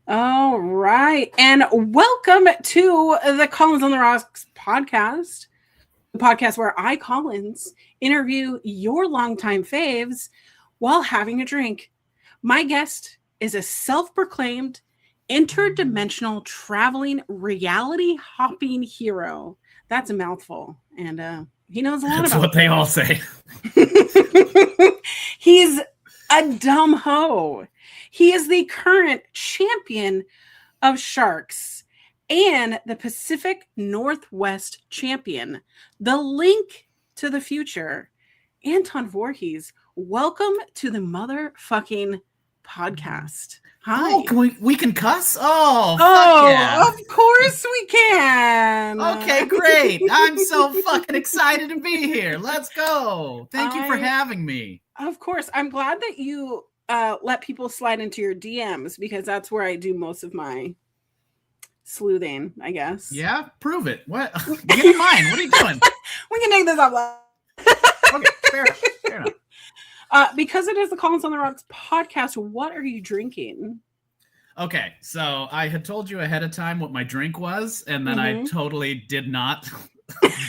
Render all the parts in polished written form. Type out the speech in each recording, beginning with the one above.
All right. And welcome to the Collins on the Rocks podcast, the podcast where I, Collins, interview your longtime faves while having a drink. My guest is a self proclaimed interdimensional traveling reality hopping hero. That's a mouthful. And he knows a lot That's about what they all say. He's a dumb hoe. He is the current champion of sharks and the Pacific Northwest champion, the link to the future. Anton Voorhees, welcome to the motherfucking podcast. Hi. Oh, we can cuss? Oh, Oh, fuck yeah. of course we can. Okay, great. I'm so fucking excited to be here. Let's go. Thank you for having me. Of course. I'm glad that you let people slide into your DMs because that's where I do most of my sleuthing, I guess. Yeah, prove it. What? Get in mine. What are you doing? We can take this off. Okay, fair enough. Because it is the Collins on the Rocks podcast, what are you drinking? Okay, so I had told you ahead of time what my drink was, and then I totally did not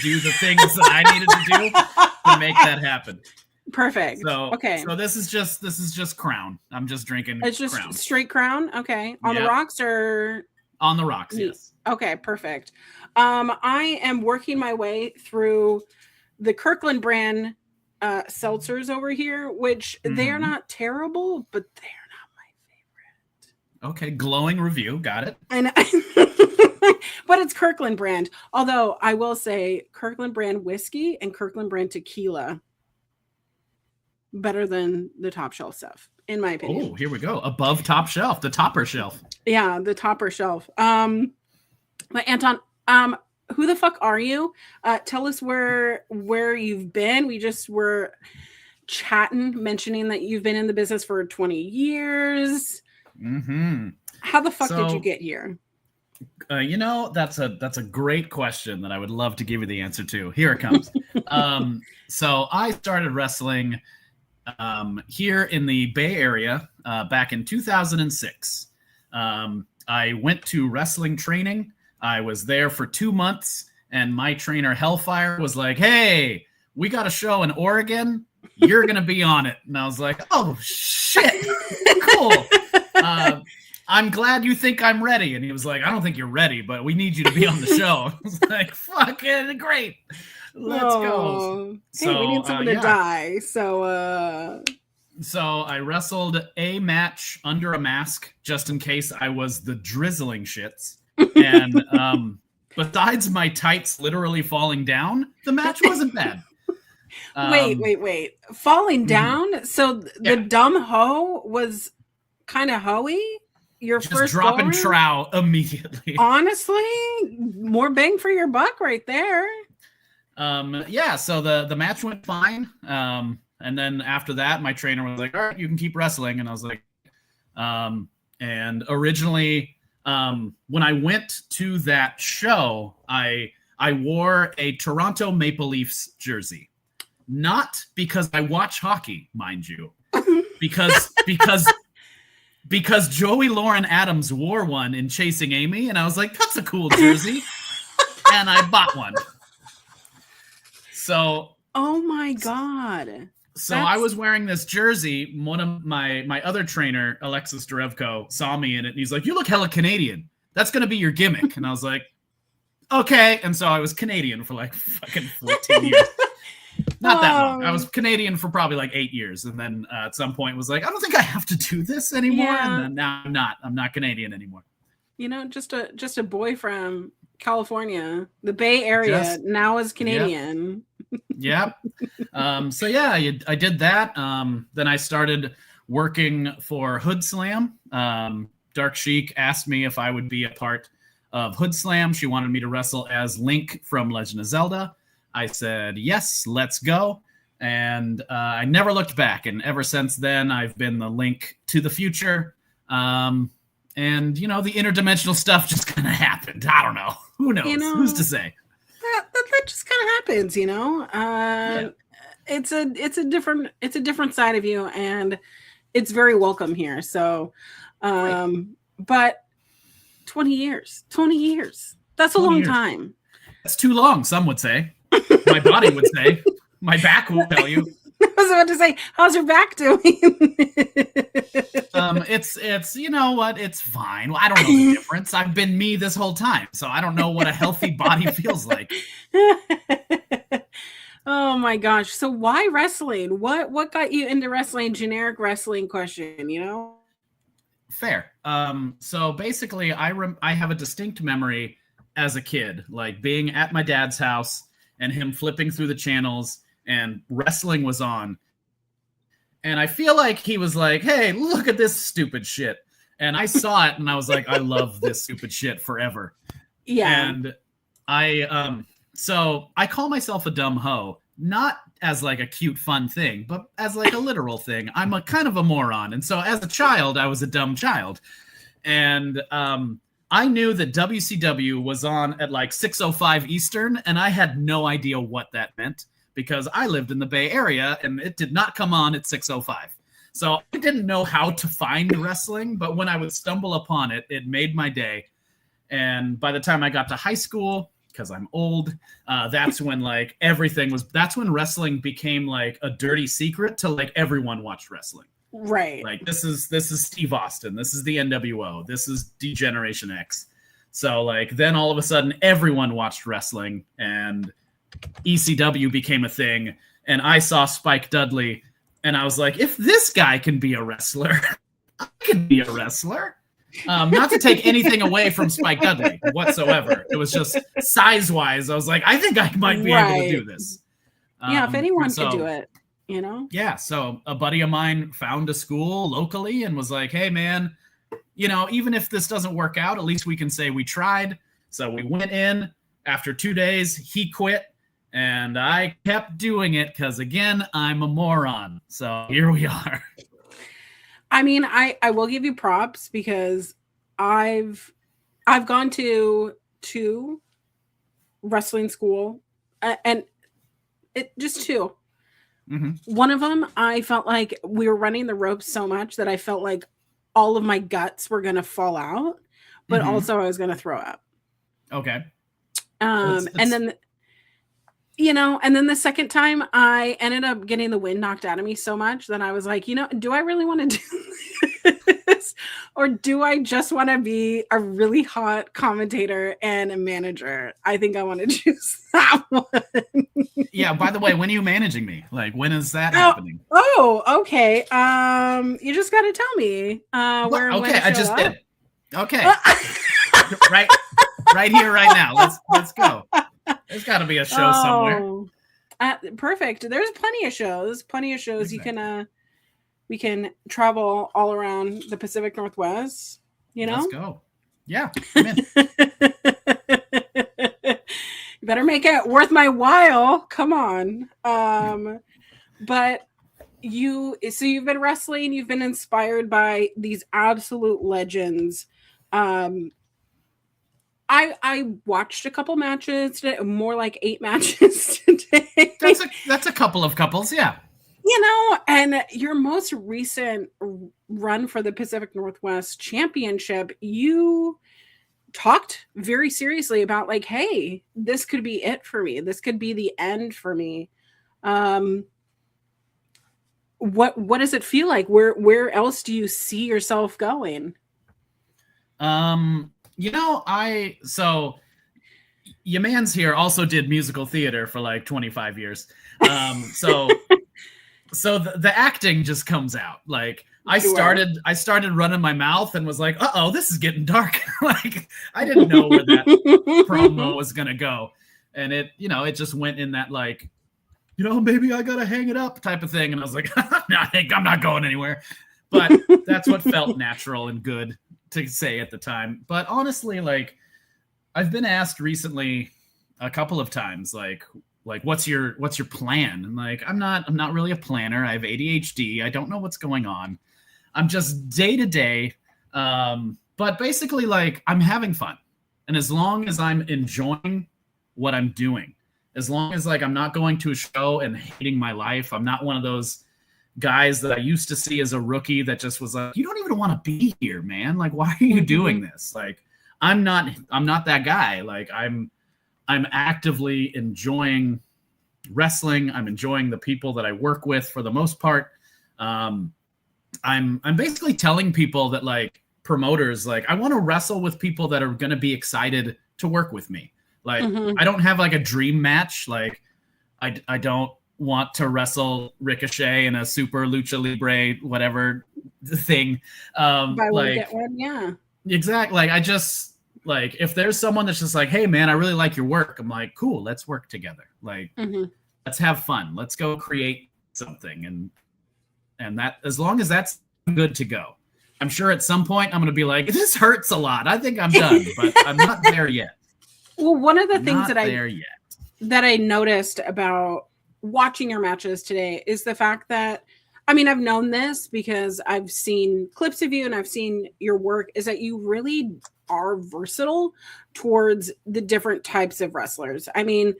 do the things that I needed to do to make that happen. Perfect. So okay. So this is just Crown. I'm just drinking. It's just Crown. Straight Crown. Okay. On the rocks or on the rocks? Yes. Okay. Perfect. I am working my way through the Kirkland brand seltzers over here, which they are not terrible, but they're not my favorite. Okay. Glowing review. Got it. And but it's Kirkland brand. Although I will say Kirkland brand whiskey and Kirkland brand tequila better than the top shelf stuff, in my opinion. Oh, here we go. Above top shelf, the topper shelf. Yeah, the topper shelf. But Anton, who the fuck are you? Tell us where you've been. We just were chatting, mentioning that you've been in the business for 20 years. How the fuck did you get here? That's a great question that I would love to give you the answer to. Here it comes. So I started wrestling here in the Bay Area back in 2006. I went to wrestling training. I was there for 2 months, and my trainer Hellfire was like, "Hey, we got a show in Oregon. You're gonna be on it." And I was like, "Oh shit, cool. I'm glad you think I'm ready." And he was like, "I don't think you're ready, but we need you to be on the show." I was like, "Fucking great. Let's go." Hey, we need someone to die. So I wrestled a match under a mask just in case I was the drizzling shits. And besides my tights literally falling down, the match wasn't bad. Wait. Falling down? So the dumb hoe was kind of hoey? Your just first dropping trow immediately. Honestly, more bang for your buck right there. So the match went fine. And then after that, my trainer was like, "All right, you can keep wrestling." And I was like, and originally, when I went to that show, I wore a Toronto Maple Leafs jersey, not because I watch hockey, mind you, because Joey Lauren Adams wore one in Chasing Amy, and I was like, "That's a cool jersey," and I bought one. So, oh my god! So I was wearing this jersey. One of my other trainer, Alexis Derevko, saw me in it, and he's like, "You look hella Canadian. That's gonna be your gimmick." And I was like, "Okay." And so I was Canadian for like fucking 14 years. Not that long. I was Canadian for probably like 8 years, and then at some point was like, "I don't think I have to do this anymore." Yeah. And then now I'm not Canadian anymore. Just a boy from California, the Bay Area, now is Canadian. Yep. So yeah, I did that. Then I started working for Hood Slam. Dark Sheik asked me if I would be a part of Hood Slam. She wanted me to wrestle as Link from Legend of Zelda. I said, yes, let's go. And I never looked back. And ever since then, I've been the Link to the future. And, the interdimensional stuff just kind of happened. I don't know. Who knows? Who's to say? That just kind of happens, It's a different side of you, and it's very welcome here. So, but 20 years. That's a long time. That's too long, some would say. My body would say. My back will tell you. I was about to say, how's your back doing? It's you know what? It's fine. I don't know the difference. I've been me this whole time, so I don't know what a healthy body feels like. Oh my gosh. So why wrestling? What got you into wrestling? Generic wrestling question, you know? Fair. So basically I have a distinct memory as a kid, like being at my dad's house and him flipping through the channels and wrestling was on. And I feel like he was like, "Hey, look at this stupid shit." And I saw it and I was like, "I love this stupid shit forever." Yeah. And so I call myself a dumb hoe, not as like a cute, fun thing, but as like a literal thing. I'm a kind of a moron. And so as a child, I was a dumb child. And I knew that WCW was on at like 6:05 Eastern, and I had no idea what that meant because I lived in the Bay Area and it did not come on at 6:05. So I didn't know how to find wrestling, but when I would stumble upon it, it made my day. And by the time I got to high school, because I'm old, that's when like that's when wrestling became like a dirty secret to like everyone watched wrestling. Right. Like this is Steve Austin. This is the NWO. This is D-Generation X. So like then all of a sudden everyone watched wrestling and ECW became a thing. And I saw Spike Dudley and I was like, if this guy can be a wrestler, I can be a wrestler. Not to take anything away from Spike Dudley whatsoever. It was just size-wise. I was like, I think I might be able to do this. Yeah, if anyone could do it, you know? Yeah, so a buddy of mine found a school locally and was like, "Hey, man, you know, even if this doesn't work out, at least we can say we tried." So we went in. After 2 days, he quit, and I kept doing it because, again, I'm a moron. So here we are. I mean, I will give you props because I've gone to wrestling school and it just two. Mm-hmm. One of them, I felt like we were running the ropes so much that I felt like all of my guts were going to fall out, but also I was going to throw up. Okay. And then, you know, and then the second time I ended up getting the wind knocked out of me so much that I was like, you know, do I really want to do this? Or do I just want to be a really hot commentator and a manager? I think I want to choose that one. Yeah, by the way, when are you managing me? Like, when is that happening? Oh, okay. You just got to tell me where. Okay, I just did. Okay. right here, right now. Let's go. There's got to be a show somewhere. Perfect. There's plenty of shows. Exactly. We can travel all around the Pacific Northwest. You know. Let's go. Yeah. I'm in. You better make it worth my while. Come on. But you've been wrestling. You've been inspired by these absolute legends. I watched a couple matches today, more like 8 matches today. That's a couple of couples, yeah. You know, and your most recent run for the Pacific Northwest Championship, you talked very seriously about like, hey, this could be it for me. This could be the end for me. What does it feel like? Where else do you see yourself going? You know, your man's here also did musical theater for like 25 years. So the acting just comes out. Like I started running my mouth and was like, uh-oh, this is getting dark. Like I didn't know where that promo was going to go. And it just went in that like, you know, maybe I got to hang it up type of thing. And I was like, I'm not going anywhere. But that's what felt natural and good to say at the time. But honestly, like I've been asked recently a couple of times, like what's your plan? And like I'm not really a planner. I have ADHD. I don't know what's going on. I'm just day to day. But basically, like I'm having fun, and as long as I'm enjoying what I'm doing, as long as like I'm not going to a show and hating my life, I'm not one of those guys that I used to see as a rookie that just was like, you don't even want to be here, man. Like, why are you doing this? Like, I'm not that guy. Like, I'm actively enjoying wrestling. I'm enjoying the people that I work with for the most part. I'm basically telling people that, like, promoters, like, I want to wrestle with people that are going to be excited to work with me. Like, I don't have like a dream match. Like, I don't want to wrestle Ricochet in a super lucha libre, whatever thing. Like, get one, yeah. Exactly. Like, I just, like, if there's someone that's just like, hey man, I really like your work. I'm like, cool, let's work together. Like, let's have fun. Let's go create something. And that, as long as that's good to go. I'm sure at some point I'm going to be like, this hurts a lot. I think I'm done, but I'm not there yet. Well, one of the things that I noticed about watching your matches today is the fact that, I mean, I've known this because I've seen clips of you and I've seen your work, is that you really are versatile towards the different types of wrestlers. I mean,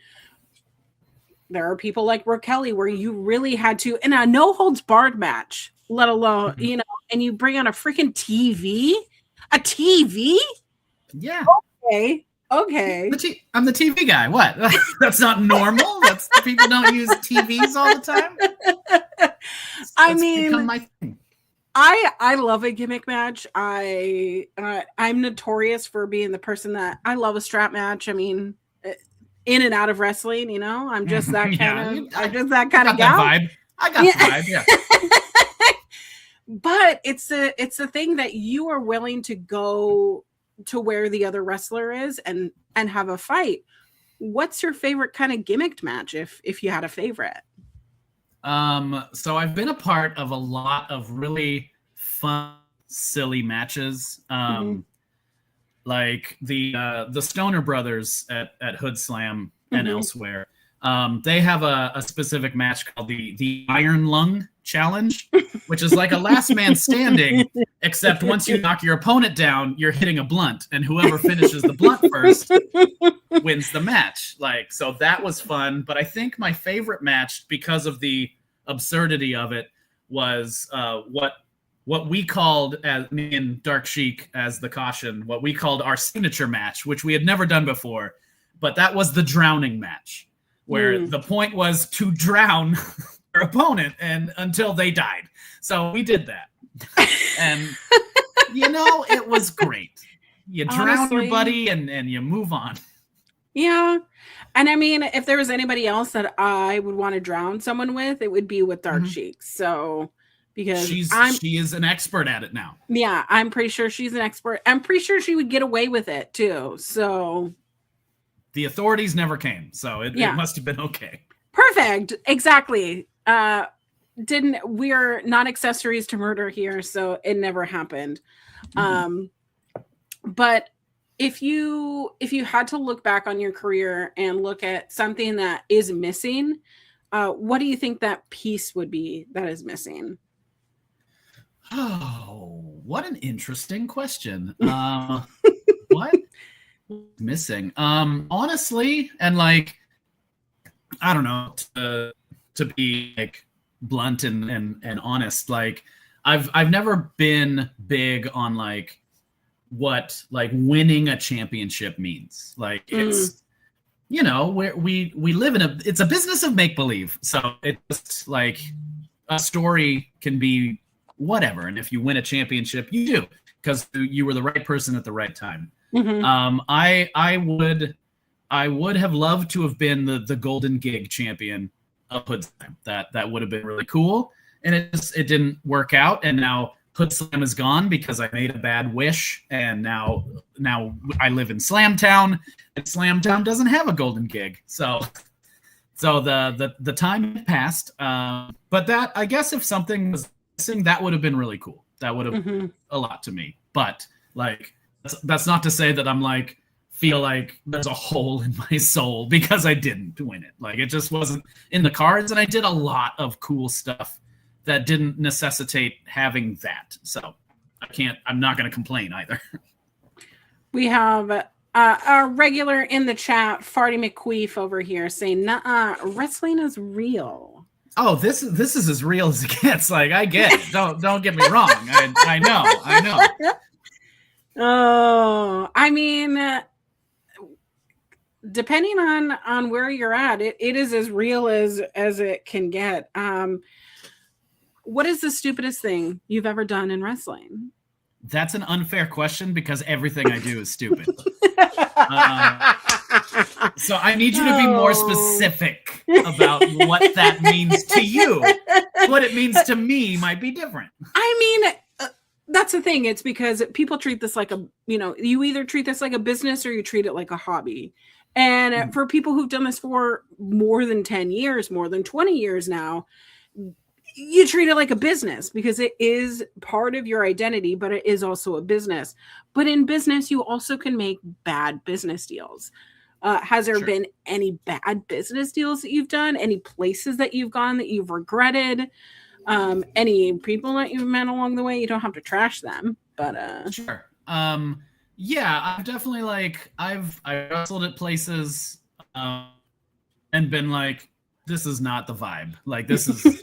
there are people like Brooke Kelly where you really had to, in a no holds barred match, let alone, you know, and you bring on a freaking TV, a TV. Yeah. Okay. I'm the TV guy. What? That's not normal. That's, people don't use TVs all the time. I mean, become my thing. I love a gimmick match. I'm notorious for being the person that I love a strap match. I mean, in and out of wrestling, you know, I'm just that kind of, I'm just that kind of gal. Vibe. I got the vibe. Yeah. But it's the thing that you are willing to go to where the other wrestler is and have a fight. What's your favorite kind of gimmicked match, if you had a favorite? So I've been a part of a lot of really fun, silly matches. Like the Stoner Brothers at Hood Slam and elsewhere. They have a specific match called the Iron Lung Challenge, which is like a last man standing, except once you knock your opponent down, you're hitting a blunt, and whoever finishes the blunt first wins the match. Like, so that was fun. But I think my favorite match, because of the absurdity of it, was what we called, as me and Dark Sheik as the caution, what we called our signature match, which we had never done before. But that was the drowning match, where the point was to drown your opponent and until they died. So we did that. And, you know, it was great. You drown your buddy and you move on. Yeah. And I mean, if there was anybody else that I would want to drown someone with, it would be with Dark Sheik. So, because she is an expert at it now. Yeah, I'm pretty sure she's an expert. I'm pretty sure she would get away with it too. So the authorities never came, so it must have been okay. Perfect. Exactly. We're not accessories to murder here, so it never happened. But if you had to look back on your career and look at something that is missing, what do you think that piece would be that is missing? Oh, what an interesting question. What? Missing? Honestly, and like, I don't know, to be like blunt and honest, like I've never been big on like what like winning a championship means. Like, it's, you know, we live in it's a business of make believe. So it's like a story can be whatever, and if you win a championship, you do because you were the right person at the right time. I would have loved to have been the Golden Gig champion of Hood Slam. That would have been really cool, and it didn't work out. And now Hood Slam is gone because I made a bad wish, and now I live in Slamtown, and Slamtown doesn't have a Golden Gig. So the time passed. But that, I guess, if something was missing, that would have been really cool. That would have meant a lot to me. But like, that's not to say that I'm like feel like there's a hole in my soul because I didn't win it. Like, it just wasn't in the cards, and I did a lot of cool stuff that didn't necessitate having that. So I'm not going to complain either. We have our regular in the chat, Farty McQueef over here saying, "Nuh-uh, wrestling is real." Oh, this is as real as it gets. Like, I get it. Don't get me wrong. I know. Oh, I mean, depending on where you're at, it is as real as it can get. What is the stupidest thing you've ever done in wrestling? That's an unfair question because everything I do is stupid. So I need you to be more specific about what that means to you. What it means to me might be different. I mean, that's the thing. It's because people treat this like you either treat this like a business or you treat it like a hobby. And for people who've done this for more than 10 years, more than 20 years now, you treat it like a business because it is part of your identity, but it is also a business. But in business, you also can make bad business deals. Has there been any bad business deals that you've done? Any places that you've gone that you've regretted? Any people that you've met along the way? You don't have to trash them, but sure. Yeah, I've definitely I've wrestled at places and been like, this is not the vibe. Like, this is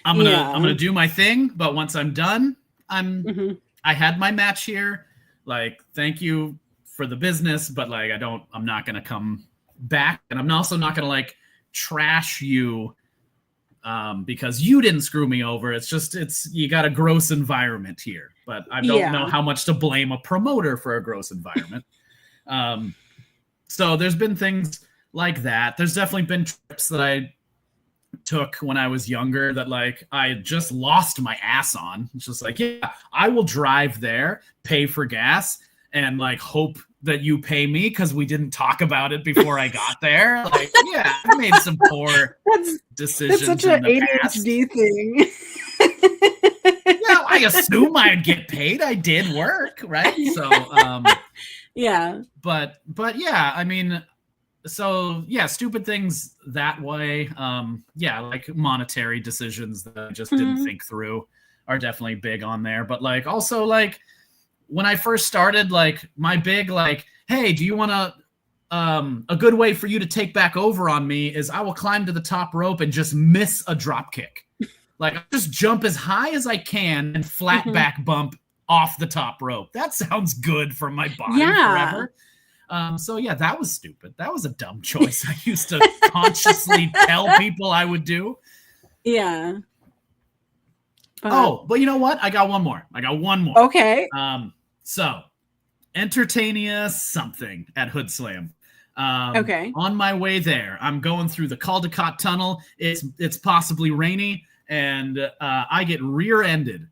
I'm gonna do my thing, but once I'm done, I had my match here. Like, thank you for the business, but like I'm not gonna come back, and I'm also not gonna trash you because you didn't screw me over. You got a gross environment here, but I don't know how much to blame a promoter for a gross environment. So there's been things like that. There's definitely been trips that I took when I was younger that I just lost my ass on. It's just I will drive there, pay for gas, and hope that you pay me because we didn't talk about it before I got there. I made some poor decisions. That's such an ADHD thing. Well, I assume I'd get paid. I did work, right? So, yeah. But yeah, I mean, so yeah, stupid things that way. Monetary decisions that I just didn't think through are definitely big on there. But also when I first started, my big hey, do you want to a good way for you to take back over on me is I will climb to the top rope and just miss a drop kick. Just jump as high as I can and flat back bump off the top rope. That sounds good for my body forever. So yeah, that was stupid. That was a dumb choice. I used to consciously tell people I would do. Yeah. But you know what? I got one more. Okay. So Entertainia something at Hood Slam. Okay. On my way there, I'm going through the Caldecott Tunnel. It's possibly rainy, and I get rear-ended.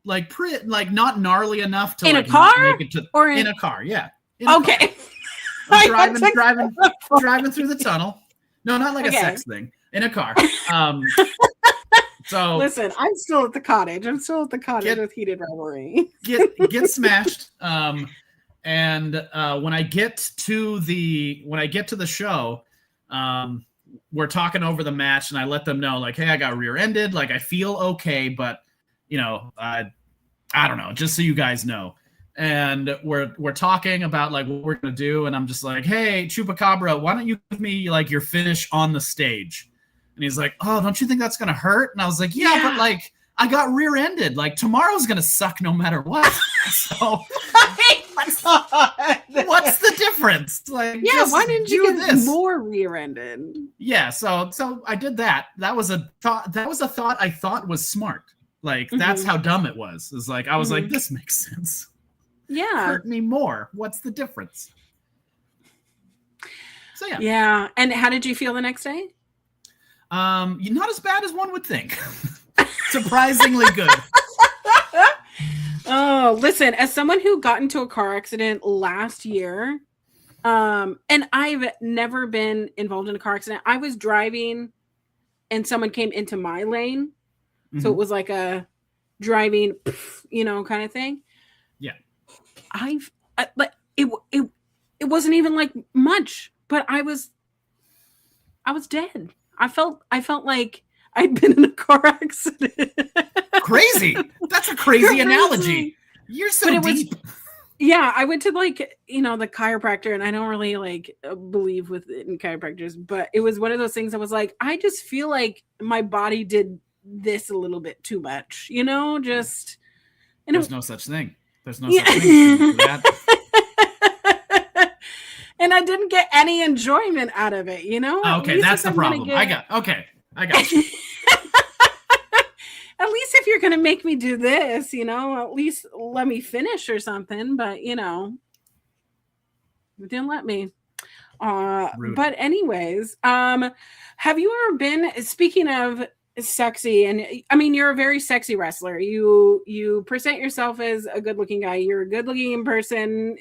Not gnarly enough to in a car not make it to or in a car. Yeah. Okay. I'm driving through the tunnel. No, not like a sex thing. In a car. So listen, I'm still at the cottage. With heated revelry. Get smashed. And when I get to the show, we're talking over the match, and I let them know hey, I got rear-ended. I feel okay, but I don't know, just so you guys know. And we're talking about what we're gonna do, and I'm just hey, Chupacabra, why don't you give me your finish on the stage? And he's like, oh, don't you think that's gonna hurt? And I was like, yeah. But I got rear-ended. Tomorrow's gonna suck no matter what. So what's the difference? Why didn't you get more rear-ended? Yeah, so I did that. That was a thought I thought was smart. That's how dumb it was. It's I was this makes sense. Yeah. Hurt me more. What's the difference? So yeah. Yeah. And how did you feel the next day? Not as bad as one would think. Surprisingly good. Oh, listen, as someone who got into a car accident last year, and I've never been involved in a car accident. I was driving and someone came into my lane. Mm-hmm. So it was a driving, kind of thing. Yeah. It wasn't even much, but I was dead. I felt like I'd been in a car accident. Crazy. That's a crazy analogy. You're so deep. Yeah, I went to like, the chiropractor, and I don't really like believe in chiropractors, but it was one of those things. I was like, I just feel like my body did this a little bit too much, just, There's no such thing. There's no yeah. such thing. That. And I didn't get any enjoyment out of it, Okay, that's the problem. I got you. At least if you're going to make me do this, at least let me finish or something. But, you didn't let me. But anyways, have you ever been, speaking of sexy, and I mean, you're a very sexy wrestler. You present yourself as a good looking guy. You're a good looking in person.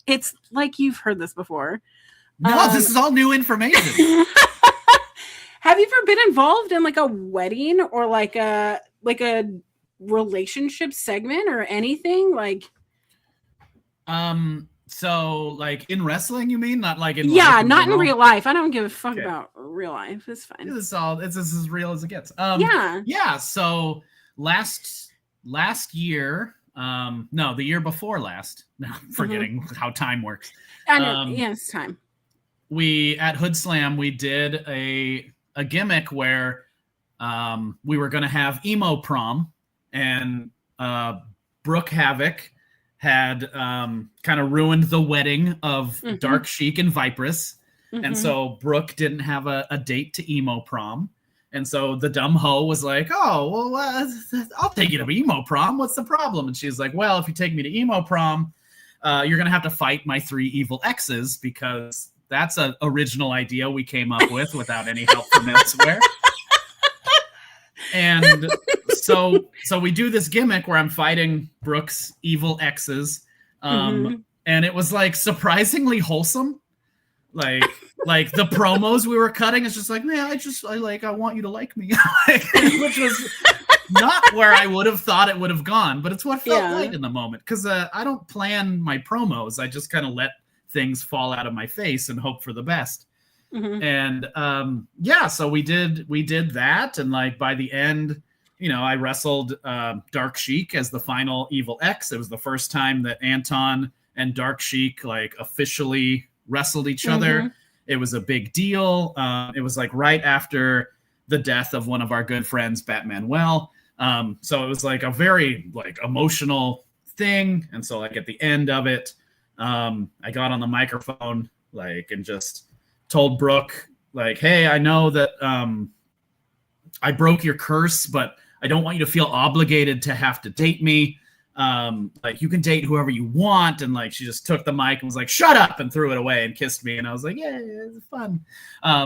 It's like you've heard this before. No, this is all new information. Have you ever been involved in like a wedding or like a relationship segment or anything like? So like in wrestling, you mean? Not like in not in real life. I don't give a fuck about real life. It's fine. It's as real as it gets. Yeah. So last year, no, the year before last. Now I'm forgetting how time works. I know. It's time. We at Hood Slam we did a gimmick where we were going to have emo prom, and Brooke Havoc had kind of ruined the wedding of Dark Sheik and Vipress. And so Brooke didn't have a date to emo prom. And so the dumb hoe was like, oh, well, I'll take you to emo prom. What's the problem? And she's like, well, if you take me to emo prom, you're going to have to fight my 3 evil exes, because that's an original idea we came up with without any help from elsewhere. And so we do this gimmick where I'm fighting Brooke's evil exes. And it was like surprisingly wholesome. Like the promos we were cutting, it's just like, man, I want you to like me. Which was not where I would have thought it would have gone, but it's what felt right in the moment. Because I don't plan my promos. I just kind of let things fall out of my face and hope for the best. And so we did that, and like by the end, I wrestled Dark Sheik as the final evil X. It was the first time that Anton and Dark Sheik like officially wrestled each other. It was a big deal. It was like right after the death of one of our good friends, Batman Well. So it was like a very like emotional thing. And so like at the end of it, I got on the microphone and just told Brooke like, hey, I know that I broke your curse, but I don't want you to feel obligated to have to date me. You can date whoever you want. And like she just took the mic and was like, shut up, and threw it away and kissed me. And I was like, yeah, it's fun.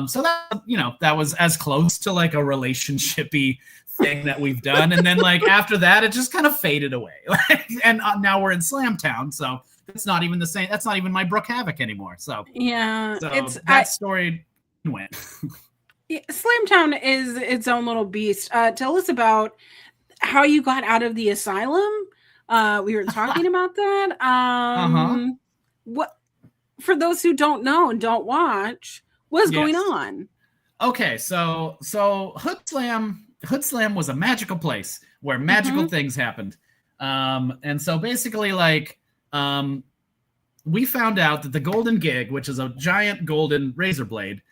So that, that was as close to like a relationship-y thing that we've done. And then like after that, it just kind of faded away. And now we're in Slamtown, so it's not even the same. That's not even my Brooke Havoc anymore. So yeah, that story went. Slamtown is its own little beast. Tell us about how you got out of the asylum. We were talking about that. What, for those who don't know and don't watch, what's going on? Okay, so Hood Slam was a magical place where magical things happened. And so basically we found out that the Golden Gig, which is a giant golden razor blade,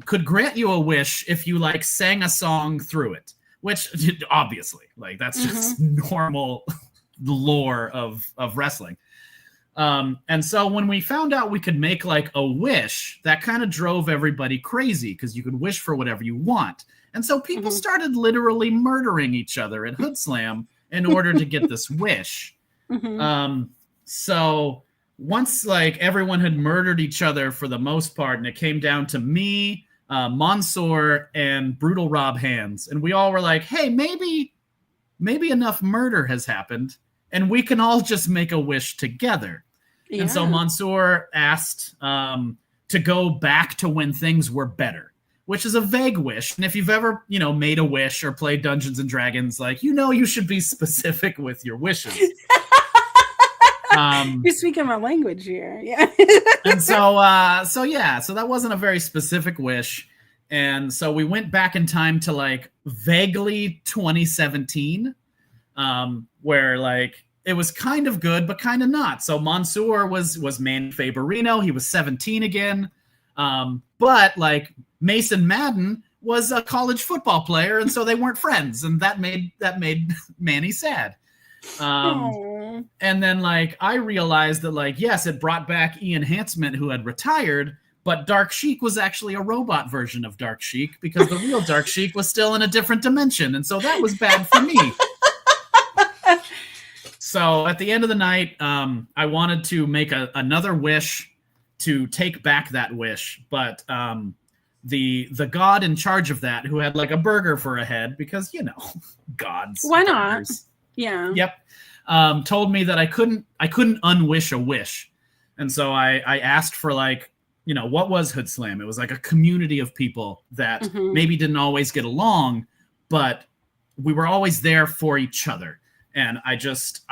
could grant you a wish if you sang a song through it, which obviously that's just normal lore of wrestling. And so when we found out we could make a wish, that kind of drove everybody crazy, because you could wish for whatever you want. And so people started literally murdering each other at Hood Slam in order to get this wish. So once everyone had murdered each other for the most part, and it came down to me, Mansoor, and Brutal Rob Hands, and we all were like, hey, maybe enough murder has happened and we can all just make a wish together. Yeah. And so Mansoor asked to go back to when things were better, which is a vague wish. And if you've ever, made a wish or played Dungeons and Dragons, you should be specific with your wishes. You're speaking my language here. Yeah. And so that wasn't a very specific wish. And so we went back in time to vaguely 2017, where it was kind of good, but kind of not. So Mansoor was Manny Favorino. He was 17 again. But like Mason Madden was a college football player, and so they weren't friends, and that made Manny sad. And then like I realized that like, yes, it brought back Ian Handsman, who had retired, but Dark Sheik was actually a robot version of Dark Sheik, because the real Dark Sheik was still in a different dimension, and so that was bad for me. So at the end of the night, I wanted to make another wish to take back that wish, but the god in charge of that, who had like a burger for a head, because you know, gods. Why not? Burgers. Yeah. Yep. Told me that I couldn't unwish a wish, and so I asked for like, you know, what was Hood Slam? It was like a community of people that maybe didn't always get along, but we were always there for each other. And I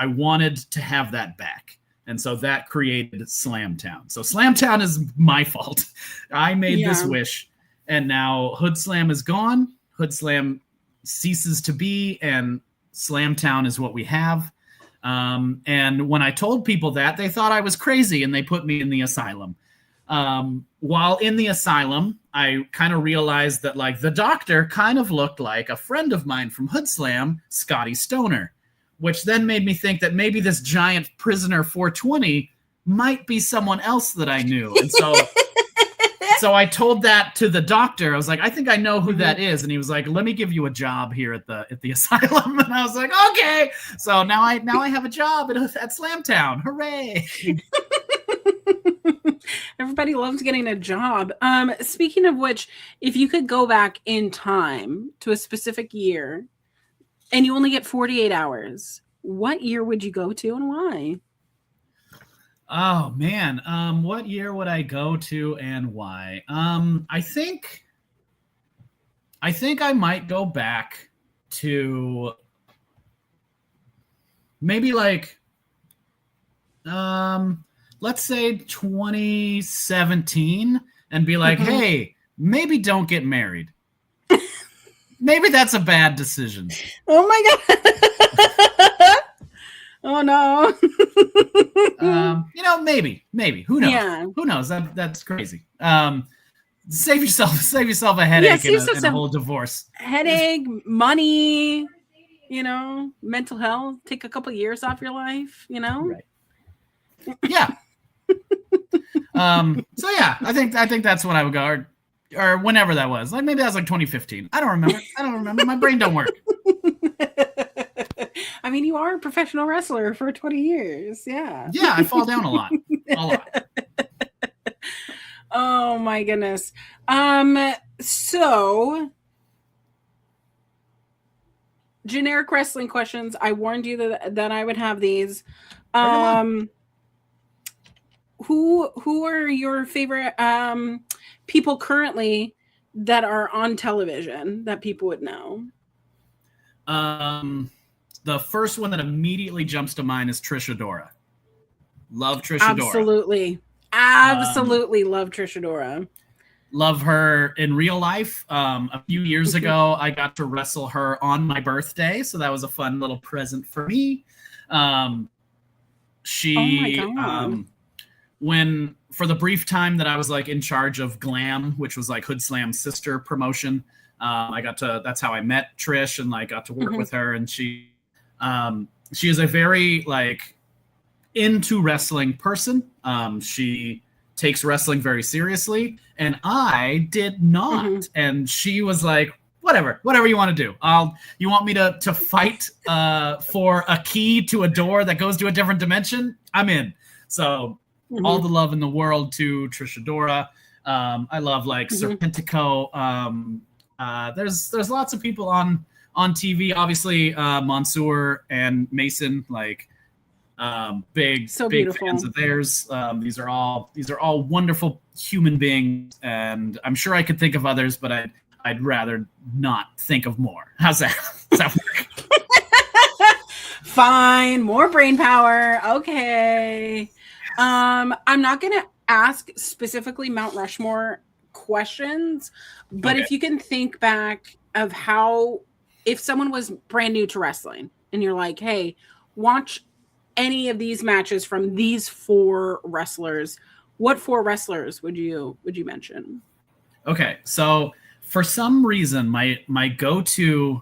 wanted to have that back. And so that created Slamtown. So Slamtown is my fault. I made this wish, and now Hood Slam is gone. Hood Slam ceases to be, and Slamtown is what we have. And when I told people that, they thought I was crazy, and they put me in the asylum. While in the asylum, I kind of realized that like the doctor kind of looked like a friend of mine from Hood Slam, Scotty Stoner, which then made me think that maybe this giant prisoner 420 might be someone else that I knew. And so I told that to the doctor. I was like, I think I know who that is. And he was like, let me give you a job here at the asylum. And I was like, okay. So now I have a job at Slamtown. Hooray. Everybody loves getting a job. Speaking of which, if you could go back in time to a specific year and you only get 48 hours, what year would you go to and why? Oh man. What year would I go to and why? I think I might go back to maybe like let's say 2017 and be like, hey, maybe don't get married. Maybe that's a bad decision. Oh my God. Oh no. You know, maybe. Who knows? Yeah. Who knows? That's crazy. Save yourself a headache and a whole divorce. Headache, money, you know, mental health. Take a couple years off your life, you know? Right. Yeah. So yeah, I think that's when I would go, or whenever that was. Like maybe that was like 2015. I don't remember. My brain don't work. I mean, you are a professional wrestler for 20 years. Yeah. Yeah, I fall down a lot. A lot. Oh my goodness. So generic wrestling questions. I warned you that I would have these. Who are your favorite people currently that are on television that people would know? The first one that immediately jumps to mind is Trish Adora. Love Trish Adora. Absolutely love Trish Adora. Love her in real life. A few years ago, I got to wrestle her on my birthday, so that was a fun little present for me. When for the brief time that I was like in charge of Glam, which was like Hood Slam's sister promotion, that's how I met Trish and like got to work with her. And she is a very like into wrestling person. She takes wrestling very seriously, and I did not. And she was like, whatever you want to do. You want me to fight for a key to a door that goes to a different dimension? I'm in. So all the love in the world to Trish Adora. I love like Serpentico. There's lots of people on TV. Obviously, Mansoor and Mason, like big fans of theirs. These are all wonderful human beings, and I'm sure I could think of others, but I'd rather not think of more. How's that? Does that work? Fine, more brain power. Okay. I'm not gonna ask specifically Mount Rushmore questions, but if you can think back of how, if someone was brand new to wrestling and you're like, hey, watch any of these matches from these 4 wrestlers, what 4 wrestlers would you mention? Okay, so for some reason, my go-to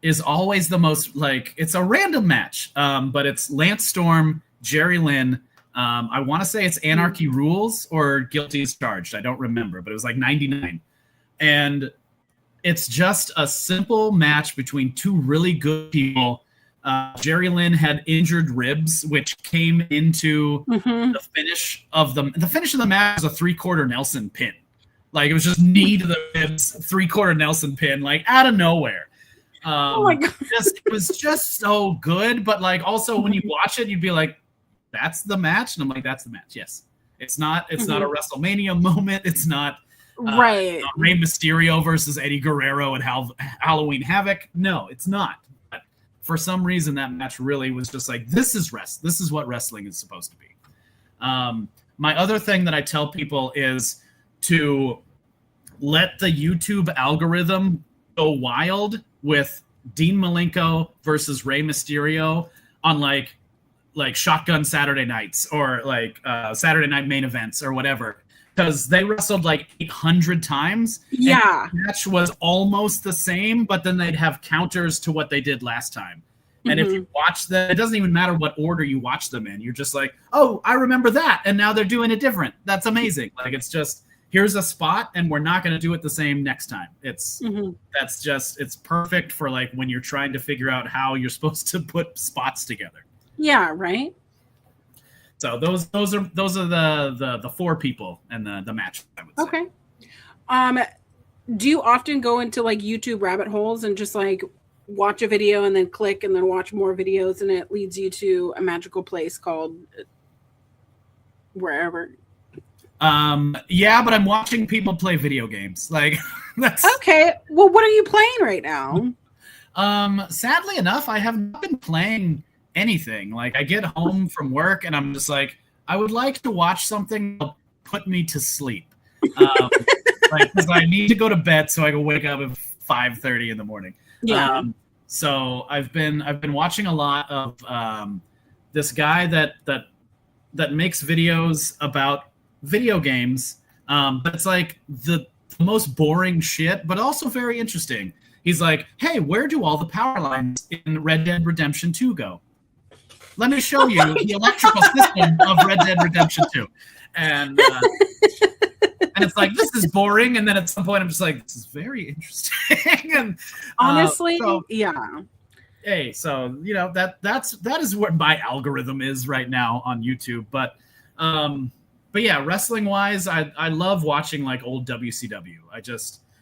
is always the most, like, it's a random match, but it's Lance Storm, Jerry Lynn. I want to say it's Anarchy Rules or Guilty as Charged. I don't remember, but it was like 99. And it's just a simple match between 2 really good people. Jerry Lynn had injured ribs, which came into the finish of the finish of the match was a 3-quarter Nelson pin. Like, it was just knee to the ribs, 3-quarter Nelson pin, like out of nowhere. Oh my God. It was just so good. But like, also when you watch it, you'd be like, that's the match. And I'm like, that's the match. Yes. It's not a WrestleMania moment. It's not right. Rey Mysterio versus Eddie Guerrero at Halloween Havoc. No, it's not. But for some reason, that match really was just like, this is what wrestling is supposed to be. My other thing that I tell people is to let the YouTube algorithm go wild with Dean Malenko versus Rey Mysterio on like Shotgun Saturday nights or like Saturday night main events or whatever, because they wrestled like 800 times. Yeah. And the match was almost the same, but then they'd have counters to what they did last time. And if you watch them, it doesn't even matter what order you watch them in. You're just like, oh, I remember that. And now they're doing it different. That's amazing. Like, it's just, here's a spot and we're not going to do it the same next time. It's perfect for like when you're trying to figure out how you're supposed to put spots together. Yeah. Right. So those are the 4 people and the match, I would say. Okay. Do you often go into like YouTube rabbit holes and just like watch a video and then click and then watch more videos and it leads you to a magical place called wherever? Yeah, but I'm watching people play video games. Like, that's okay. Well, what are you playing right now? Sadly enough, I have not been playing anything. Like, I get home from work and I'm just like, I would like to watch something that'll put me to sleep. Like, because I need to go to bed so I can wake up at 5:30 in the morning. Yeah. So I've been watching a lot of this guy that makes videos about video games, but it's like the most boring shit, but also very interesting. He's like, hey, where do all the power lines in Red Dead Redemption 2 go? Let me show you the electrical system of Red Dead Redemption 2. And it's like, this is boring. And then at some point I'm just like, this is very interesting. And honestly, yeah. Hey, so that is what my algorithm is right now on YouTube. But yeah, wrestling wise, I love watching like old WCW.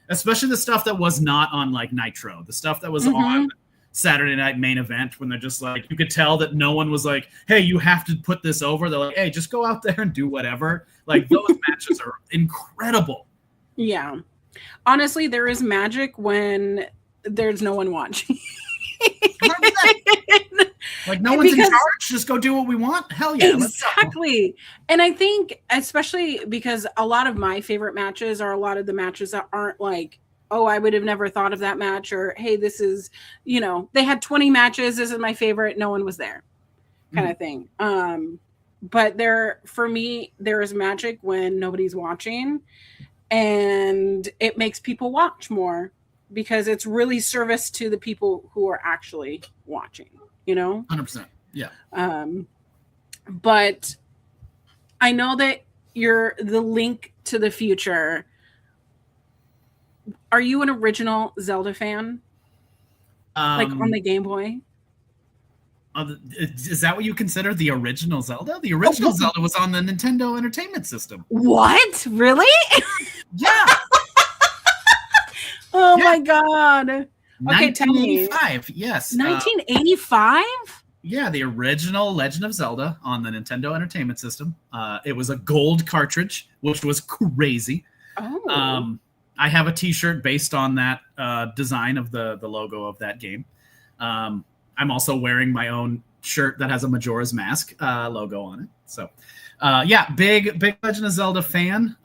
Especially the stuff that was not on like Nitro, the stuff that was on Saturday Night Main Event, when they're just like, you could tell that no one was like, hey, you have to put this over. They're like, hey, just go out there and do whatever. Like, those matches are incredible. Yeah. Honestly, there is magic when there's no one watching. Like, no one's in charge, just go do what we want. Hell yeah. Exactly. And I think, especially because a lot of my favorite matches are a lot of the matches that aren't like, oh, I would have never thought of that match, or hey, this is, they had 20 matches, this is my favorite, no one was there, kind of thing. But for me, there is magic when nobody's watching, and it makes people watch more because it's really service to the people who are actually watching, 100%. Yeah. But I know that you're the Link to the Future. Are you an original Zelda fan? Like on the Game Boy? Is that what you consider the original Zelda? The original Zelda was on the Nintendo Entertainment System. What? Really? Yeah. Oh my God. Okay, 1985. Yes. 1985? Yeah, the original Legend of Zelda on the Nintendo Entertainment System. It was a gold cartridge, which was crazy. Oh. I have a T-shirt based on that design of the logo of that game. I'm also wearing my own shirt that has a Majora's Mask logo on it. So, yeah, big Legend of Zelda fan.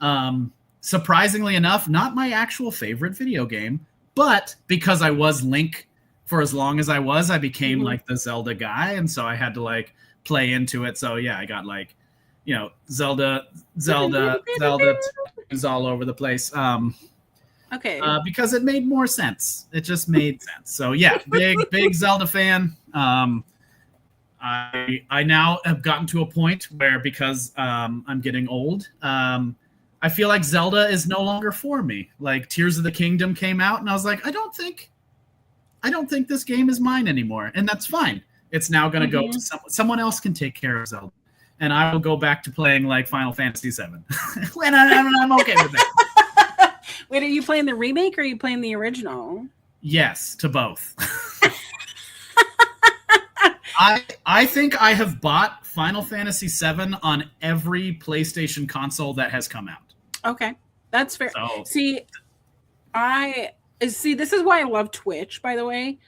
Surprisingly enough, not my actual favorite video game, but because I was Link for as long as I became like the Zelda guy, and so I had to like play into it. So yeah, I got like, you know, Zelda is all over the place. Okay. Because it made more sense. It just made sense. So yeah, big Zelda fan. I now have gotten to a point where, because I'm getting old, I feel like Zelda is no longer for me. Like Tears of the Kingdom came out, and I was like, I don't think this game is mine anymore, and that's fine. It's now going to go to someone else can take care of Zelda, and I will go back to playing like Final Fantasy VII, and I'm okay with that. Wait, are you playing the remake or are you playing the original? Yes, to both. I think I have bought Final Fantasy VII on every PlayStation console that has come out. Okay, that's fair. So, See, this is why I love Twitch, by the way.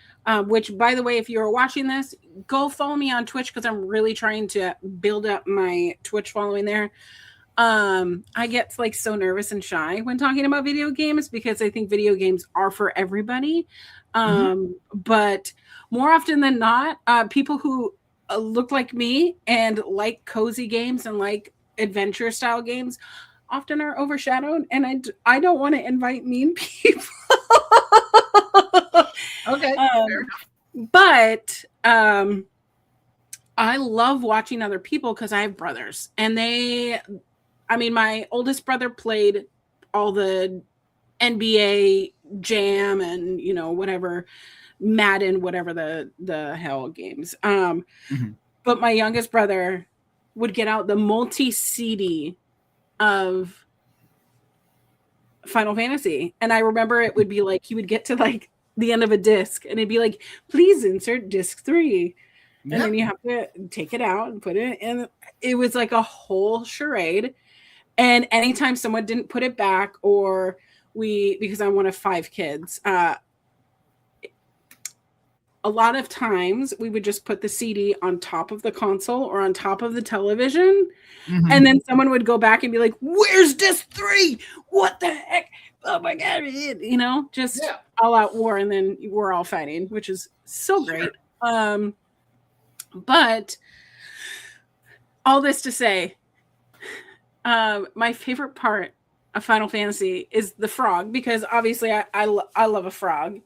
Which, by the way, if you're watching this, go follow me on Twitch because I'm really trying to build up my Twitch following there. I get like so nervous and shy when talking about video games because I think video games are for everybody. But more often than not, people who look like me and like cozy games and like adventure style games often are overshadowed, and I don't want to invite mean people. Okay. But I love watching other people because I have brothers, and my oldest brother played all the NBA Jam and, you know, whatever, Madden, whatever the hell games. But my youngest brother would get out the multi-CD of Final Fantasy. And I remember it would be like, he would get to like the end of a disc and it'd be like, please insert disc 3. And then you have to take it out and put it in. It was like a whole charade. And anytime someone didn't put it back, or because I'm one of 5 kids, a lot of times we would just put the CD on top of the console or on top of the television. And then someone would go back and be like, where's disc 3? What the heck? Oh my God. You know, just all out war. And then we're all fighting, which is so great. But all this to say, my favorite part of Final Fantasy is the frog, because obviously I love a frog.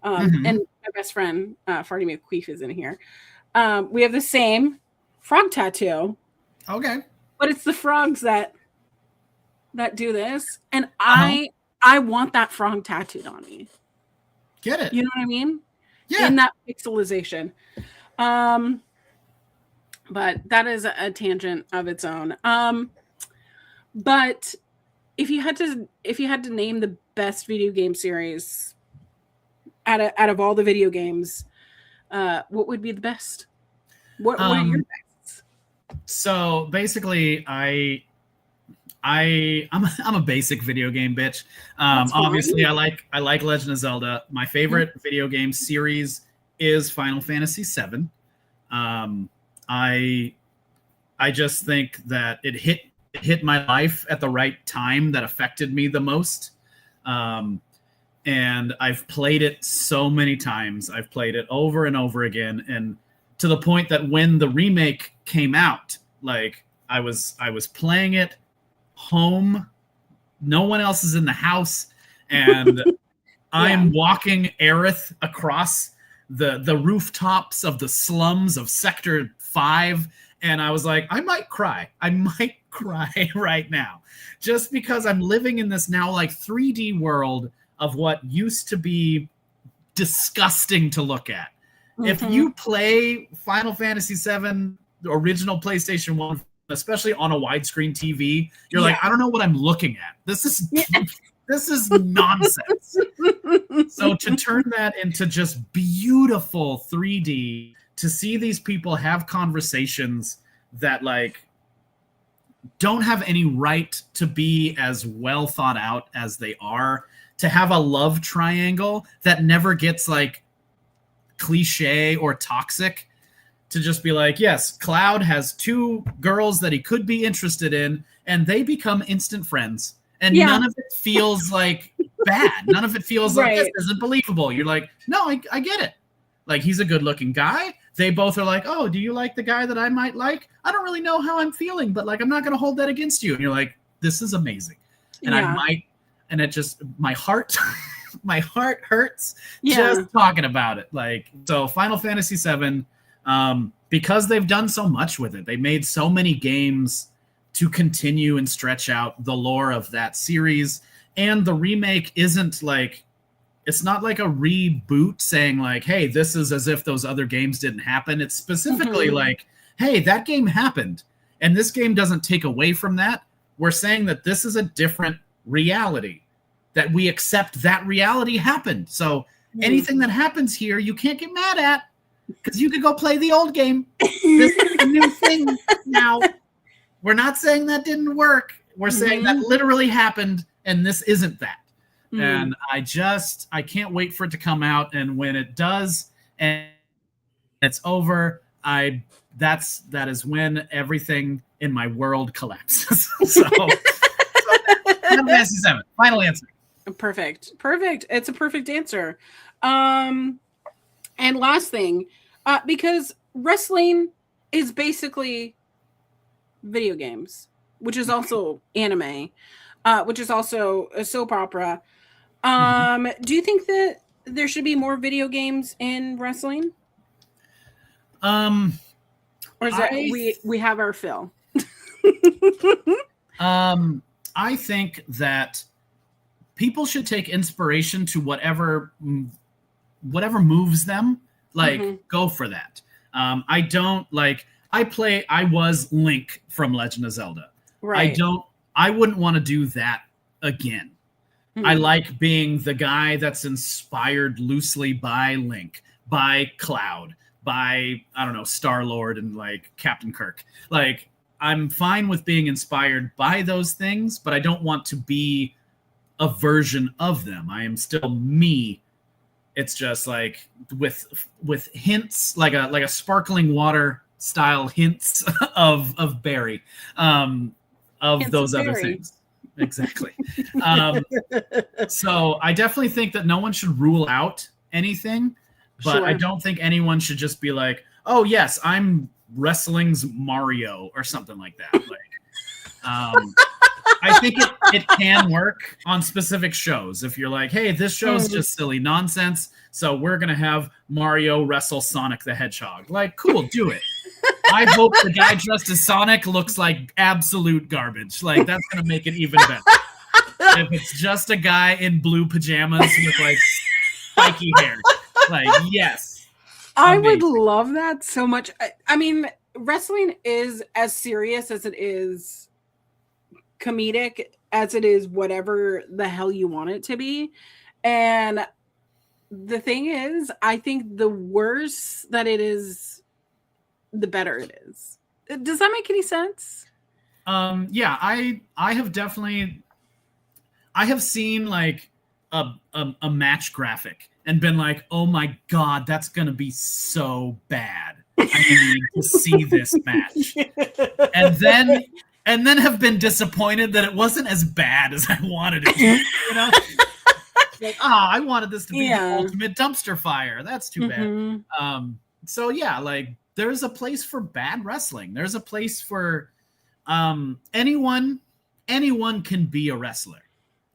And my best friend, Farty McQueef, is in here. We have the same frog tattoo. Okay. But it's the frogs that do this. And I want that frog tattooed on me. Get it. You know what I mean? Yeah. In that pixelization. But that is a tangent of its own. But if you had to name the best video game series out of all the video games, what would be the best? What are your best? So basically, I'm a basic video game bitch. Obviously, I like Legend of Zelda. My favorite video game series is Final Fantasy VII. I just think that it hit my life at the right time that affected me the most. And I've played it so many times. I've played it over and over again. And to the point that when the remake came out, like I was playing it home. No one else is in the house. And I'm walking Aerith across the rooftops of the slums of Sector 5. And I was like, I might cry right now, just because I'm living in this now like 3D world of what used to be disgusting to look at. If you play Final Fantasy VII, the original PlayStation 1, especially on a widescreen TV, you're like, I don't know what I'm looking at. This is nonsense. So to turn that into just beautiful 3D, to see these people have conversations that like don't have any right to be as well thought out as they are, to have a love triangle that never gets like cliche or toxic, to just be like, yes, Cloud has 2 girls that he could be interested in, and they become instant friends. And none of it feels like bad. None of it feels like this isn't believable. You're like, no, I get it. Like, he's a good-looking guy. They both are like, oh, do you like the guy that I might like? I don't really know how I'm feeling, but, like, I'm not going to hold that against you. And you're like, this is amazing. And I might, and it just, my heart, my heart hurts just talking about it. Like, so Final Fantasy VII, because they've done so much with it, they made so many games to continue and stretch out the lore of that series. And the remake isn't like, it's not like a reboot saying like, hey, this is as if those other games didn't happen. It's specifically like, hey, that game happened. And this game doesn't take away from that. We're saying that this is a different reality, that we accept that reality happened. So anything that happens here, you can't get mad at, because you could go play the old game. This is a new thing now. We're not saying that didn't work. We're saying that literally happened, and this isn't that. And I can't wait for it to come out. And when it does and it's over, that is when everything in my world collapses. so Final Fantasy VII, final answer. Perfect. It's a perfect answer. And last thing, because wrestling is basically video games, which is also anime, which is also a soap opera. Do you think that there should be more video games in wrestling? Or is that we have our fill? I think that people should take inspiration to whatever moves them. Like, go for that. I was Link from Legend of Zelda. Right. I wouldn't want to do that again. I like being the guy that's inspired loosely by Link, by Cloud, by, I don't know, Star-Lord and like Captain Kirk. Like, I'm fine with being inspired by those things, but I don't want to be a version of them. I am still me. It's just like with hints, like a sparkling water style hints of Barry, of hints those of other Barry. Things. Exactly. So I definitely think that no one should rule out anything, but I don't think anyone should just be like, oh yes, I'm wrestling's Mario or something like that. Like, I think it can work on specific shows. If you're like, hey, this show's just silly nonsense, so we're going to have Mario wrestle Sonic the Hedgehog. Like, cool, do it. I hope the guy dressed as Sonic looks like absolute garbage. Like, that's going to make it even better. If it's just a guy in blue pajamas with, like, spiky hair. Like, yes. I would love that so much. I mean, wrestling is as serious as it is comedic, as it is whatever the hell you want it to be. And the thing is, I think the worse that it is, the better it is. Does that make any sense? Yeah, I have seen like a match graphic and been like, oh my God, that's going to be so bad. I need to see this match. And then have been disappointed that it wasn't as bad as I wanted it to, you know? Like, I wanted this to be the ultimate dumpster fire. That's too bad. So yeah, like, there's a place for bad wrestling. There's a place for anyone can be a wrestler.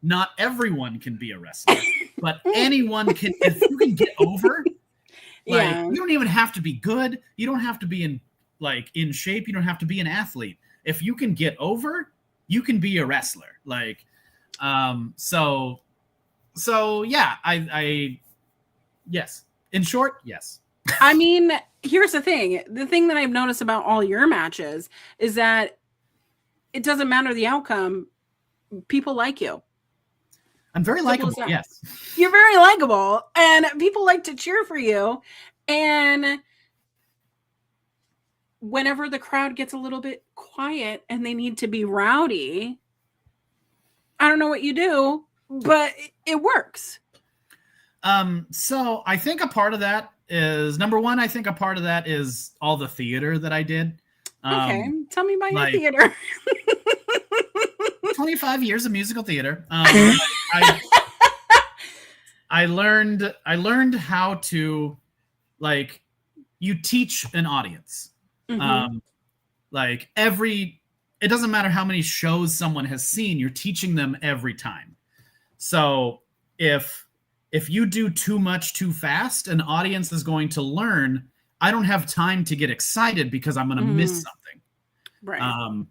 Not everyone can be a wrestler, but anyone can. If you can get over, like, you don't even have to be good. You don't have to be in shape. You don't have to be an athlete. If you can get over, you can be a wrestler. Like, so yeah, I yes. In short, yes. I mean, here's the thing. The thing that I've noticed about all your matches is that it doesn't matter the outcome. People like you. I'm very likable, yes. You're very likable, and people like to cheer for you. And whenever the crowd gets a little bit quiet and they need to be rowdy, I don't know what you do, but it works. So I think a part of that is, number one, I think a part of that is all the theater that I did. Okay, tell me about your theater. 25 years of musical theater. I learned how to like you teach an audience. Mm-hmm. Like it doesn't matter how many shows someone has seen, you're teaching them every time. So if you do too much too fast, an audience is going to learn, I don't have time to get excited because I'm going to miss something. Right.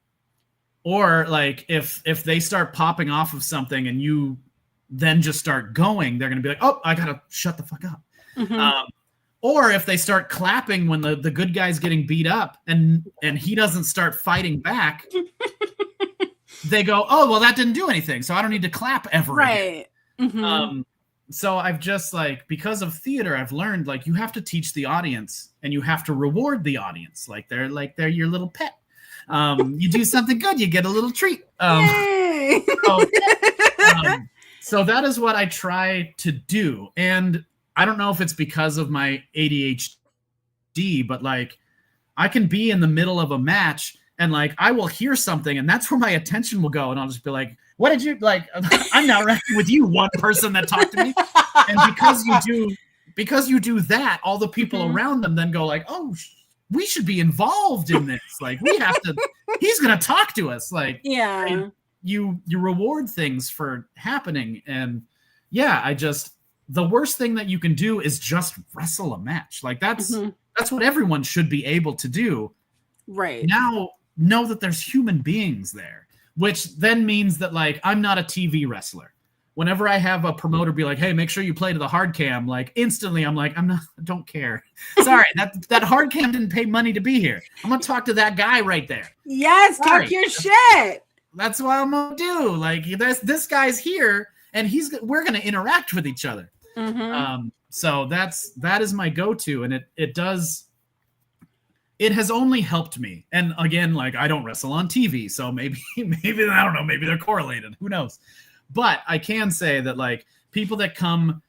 Or like if they start popping off of something and you then just start going, they're going to be like, oh, I got to shut the fuck up. Mm-hmm. Or if they start clapping when the good guy's getting beat up and he doesn't start fighting back, they go, oh, well, that didn't do anything, so I don't need to clap ever again. Mm-hmm. So I've just like, because of theater, I've learned like you have to teach the audience and you have to reward the audience. Like they're your little pet. You do something good, you get a little treat. Yay! So that is what I try to do. And I don't know if it's because of my ADHD, but like I can be in the middle of a match and like I will hear something and that's where my attention will go. And I'll just be like, what did you like? I'm now wrestling with you, one person that talked to me. And because you do that, all the people around them then go like, oh, we should be involved in this. Like we have to, he's going to talk to us. Like, yeah, you reward things for happening. And yeah, the worst thing that you can do is just wrestle a match. Like that's what everyone should be able to do. Right. Now know that there's human beings there, which then means that like I'm not a TV wrestler. Whenever I have a promoter be like, hey, make sure you play to the hard cam, like instantly I'm like, I don't care. Sorry, that hard cam didn't pay money to be here. I'm gonna talk to that guy right there. Yes, Sorry. talk your shit. That's what I'm gonna do. Like this guy's here and we're gonna interact with each other. So that is my go-to, and it has only helped me. And again, like I don't wrestle on TV, so maybe I don't know, maybe they're correlated. Who knows? But I can say that like people that come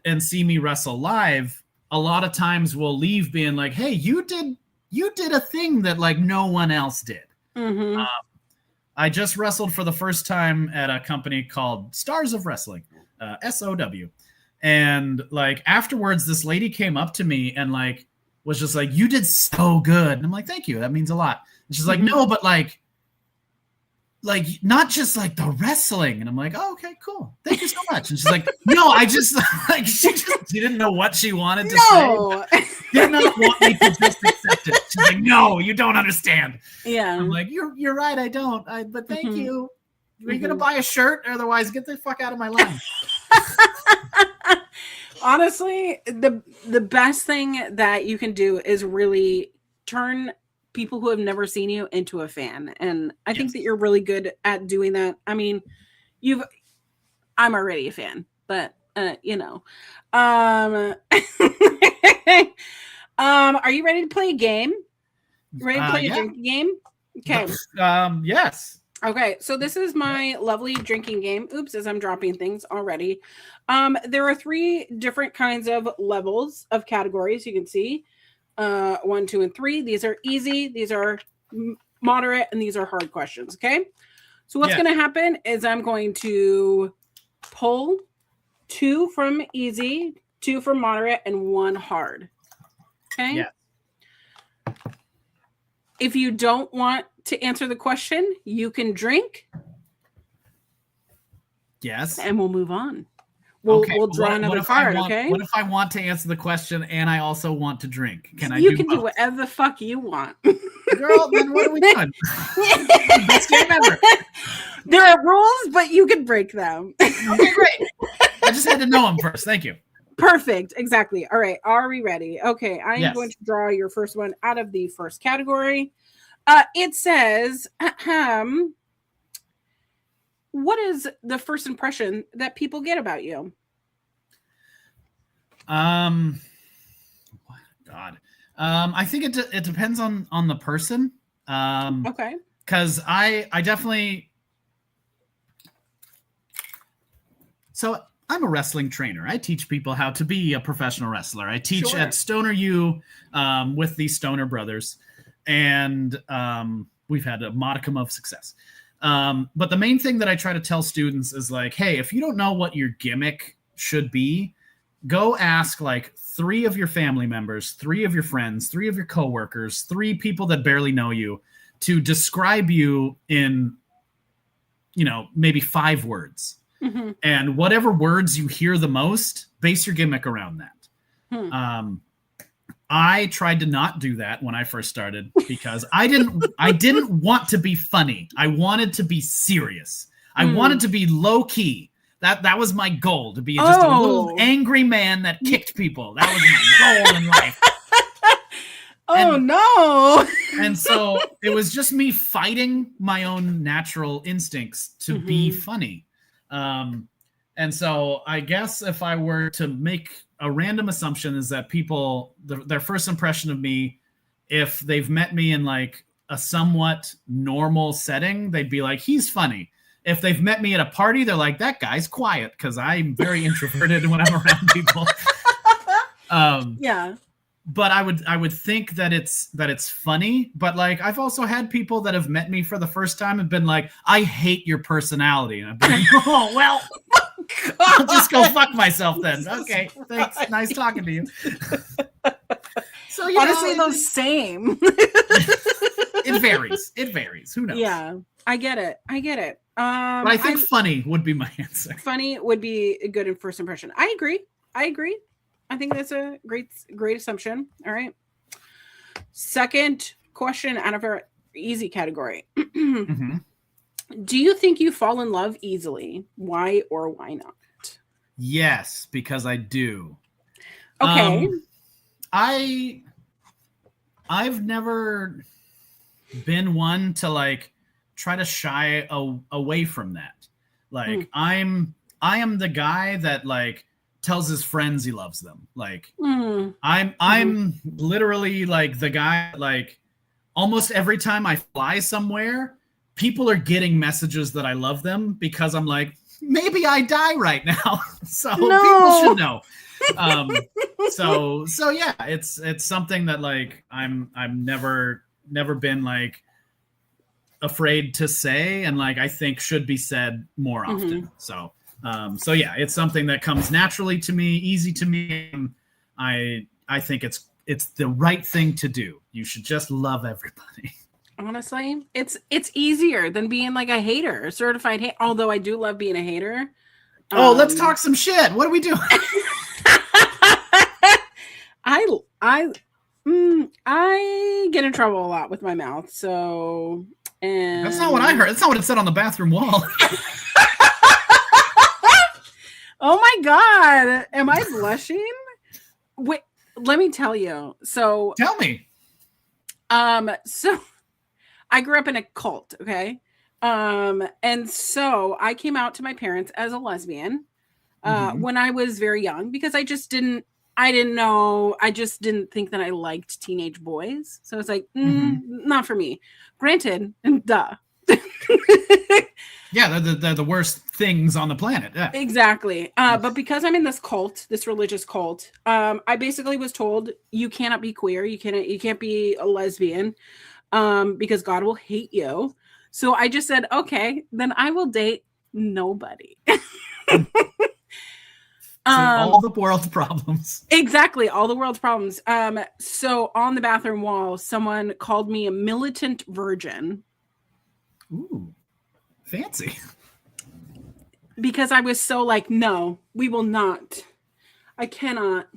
and see me wrestle live, a lot of times will leave being like, hey, you did a thing that like no one else did. I just wrestled for the first time at a company called Stars of Wrestling, SOW. And like afterwards, this lady came up to me and like was just like, you did so good. And I'm like, thank you. That means a lot. And she's like, no, but like not just like the wrestling. And I'm like, oh, okay, cool. Thank you so much. And she's like, no, I just like, she didn't know what she wanted to say. Did not want me to just accept it. She's like, no, you don't understand. Yeah. I'm like, you're right. I don't, but thank you. Are you going to buy a shirt? Otherwise get the fuck out of my line. Honestly, the best thing that you can do is really turn people who have never seen you into a fan. And I think that you're really good at doing that. I mean, I'm already a fan, but you know. Are you ready to play a game? Ready to play a drinking game? Okay. Yes. Okay, so this is my lovely drinking game. Oops, as I'm dropping things already. There are 3 different kinds of levels of categories you can see. 1, 2, and 3. These are easy, these are moderate, and these are hard questions. Okay, so what's going to happen is I'm going to pull 2 from easy, 2 from moderate, and 1 hard. Okay. Yeah. If you don't want to answer the question, you can drink. Yes. And we'll move on. We'll draw another card, okay? What if I want to answer the question and I also want to drink? You can do whatever the fuck you want. Girl, then what are we doing? Best game ever. There are rules, but you can break them. Okay, great. I just had to know them first. Thank you. Perfect. Exactly. All right. Are we ready? Okay. I am going to draw your first one out of the first category. It says, what is the first impression that people get about you? God. I think it depends on the person. Okay. Because I definitely. So I'm a wrestling trainer. I teach people how to be a professional wrestler. I teach at Stoner U with the Stoner Brothers, and we've had a modicum of success. But the main thing that I try to tell students is like, hey, if you don't know what your gimmick should be, go ask like 3 of your family members, 3 of your friends, 3 of your coworkers, 3 people that barely know you to describe you in, maybe 5 words. Mm-hmm. And whatever words you hear the most, base your gimmick around that. I tried to not do that when I first started because I didn't want to be funny. I wanted to be serious. I wanted to be low key. That was my goal, to be just a little angry man that kicked people. That was my goal in life. No. And so it was just me fighting my own natural instincts to be funny. And so I guess if I were to make a random assumption, is that people, their first impression of me, if they've met me in like a somewhat normal setting, they'd be like, he's funny. If they've met me at a party, they're like, that guy's quiet, because I'm very introverted when I'm around people. Yeah. But I would think that it's funny. But like, I've also had people that have met me for the first time and been like, I hate your personality. And I've been like, oh, well, I'll just go fuck myself then. Okay, thanks. Nice talking to you. So honestly, those same. It varies. Who knows? Yeah, I get it. But I think funny would be my answer. Funny would be a good first impression. I agree. I think that's a great assumption. All right. Second question out of our easy category. Mm-hmm. Do you think you fall in love easily? Why or why not? Yes, because I do. Okay. I've never been one to like try to shy away from that. Like I am the guy that like tells his friends he loves them. Like I'm literally like the guy, like almost every time I fly somewhere, people are getting messages that I love them because I'm like, maybe I die right now. So people should know. So yeah, it's something that like I'm never been like afraid to say, and like I think should be said more often. So yeah, it's something that comes naturally to me, easy to me. I think it's the right thing to do. You should just love everybody. Honestly, it's easier than being like a hater, a certified hater. Although I do love being a hater. Let's talk some shit. What are we doing? I get in trouble a lot with my mouth. So, and that's not what I heard. That's not what it said on the bathroom wall. Oh my God. Am I blushing? Wait, let me tell you. So tell me. So I grew up in a cult. Okay. And so I came out to my parents as a lesbian, when I was very young, because I didn't know. I just didn't think that I liked teenage boys. So it's like, not for me. Granted, duh. Yeah, they're the worst things on the planet. Yeah. Exactly. But because I'm in this cult, this religious cult, I basically was told you cannot be queer. You can't be a lesbian, because God will hate you. So I just said, okay, then I will date nobody. All the world's problems. Exactly. All the world's problems. So on the bathroom wall, someone called me a militant virgin. Ooh, fancy. Because I was so like, no, we will not. I cannot.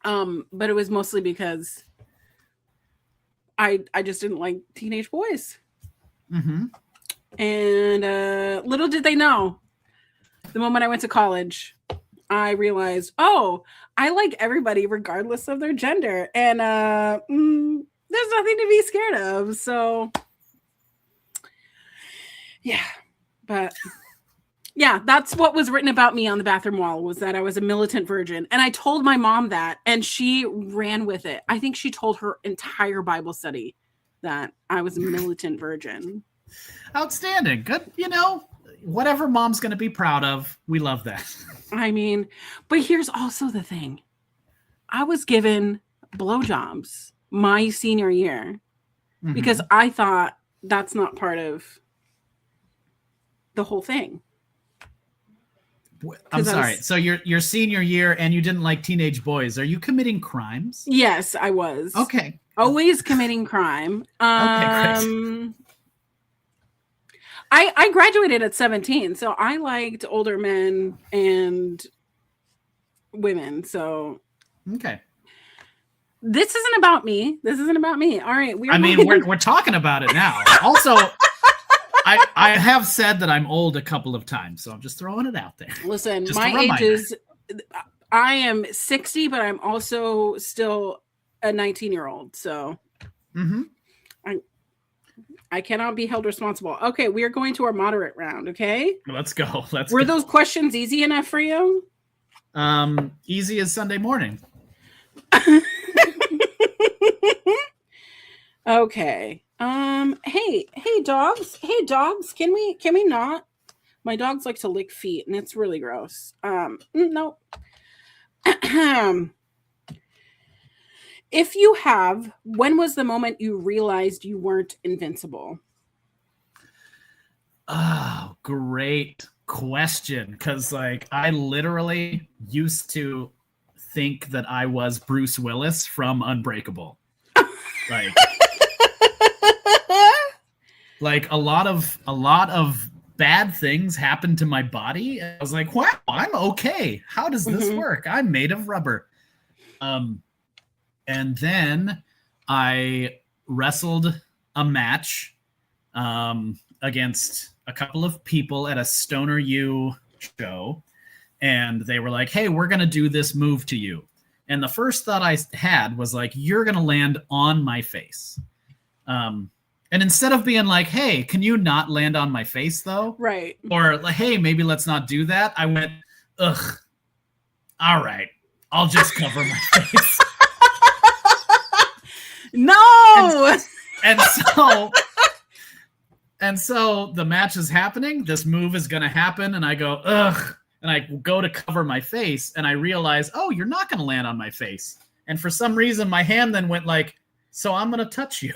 But it was mostly because I just didn't like teenage boys. And little did they know, the moment I went to college, I realized, oh, I like everybody regardless of their gender. And there's nothing to be scared of. So yeah. But yeah, that's what was written about me on the bathroom wall, was that I was a militant virgin. And I told my mom that, and she ran with it. I think she told her entire Bible study that I was a militant virgin. Outstanding. Good. Whatever mom's going to be proud of, we love that. I mean, but here's also the thing. I was given blowjobs my senior year because I thought that's not part of the whole thing. I'm sorry. So your senior year and you didn't like teenage boys. Are you committing crimes? Yes, I was. Okay. Always committing crime. Okay, great. I graduated at 17, so I liked older men and women. So Okay. this isn't about me. All right, we're talking about it now. Also, I have said that I'm old a couple of times, so I'm just throwing it out there. Listen, my age is, I am 60, but I'm also still a 19-year-old. So I cannot be held responsible. Okay, we are going to our moderate round. Okay, let's go. Were those questions easy enough for you? Easy as Sunday morning. Okay. Hey dogs. Can we not? My dogs like to lick feet, and it's really gross. No. If you have, when was the moment you realized you weren't invincible? Oh, great question. Because I literally used to think that I was Bruce Willis from Unbreakable. Like a lot of bad things happened to my body. I was like, wow, I'm okay. How does this work? I'm made of rubber. And then I wrestled a match against a couple of people at a Stoner U show. And they were like, hey, we're going to do this move to you. And the first thought I had was like, you're going to land on my face. And instead of being like, hey, can you not land on my face, though? Right. Or, like, hey, maybe let's not do that. I went, ugh, all right, I'll just cover my face. No! And so the match is happening. This move is going to happen. And I go, ugh. And I go to cover my face. And I realize, oh, you're not going to land on my face. And for some reason, my hand then went like, so I'm going to touch you.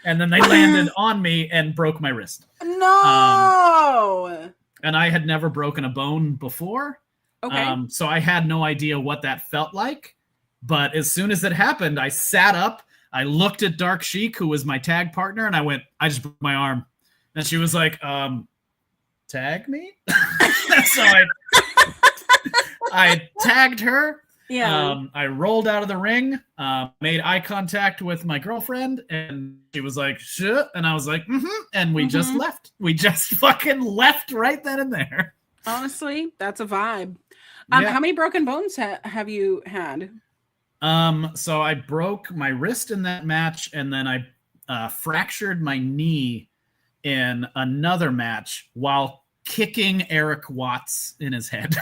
And then they landed on me and broke my wrist. No! And I had never broken a bone before. Okay. So I had no idea what that felt like. But as soon as it happened, I sat up. I looked at Dark Sheik, who was my tag partner, and I went, I just broke my arm. And she was like, tag me? So I tagged her. Yeah. I rolled out of the ring, made eye contact with my girlfriend, and she was like, shit. And I was like, and we just left. We just fucking left right then and there. Honestly, that's a vibe. Yeah. How many broken bones have you had? So I broke my wrist in that match, and then I fractured my knee in another match while kicking Eric Watts in his head.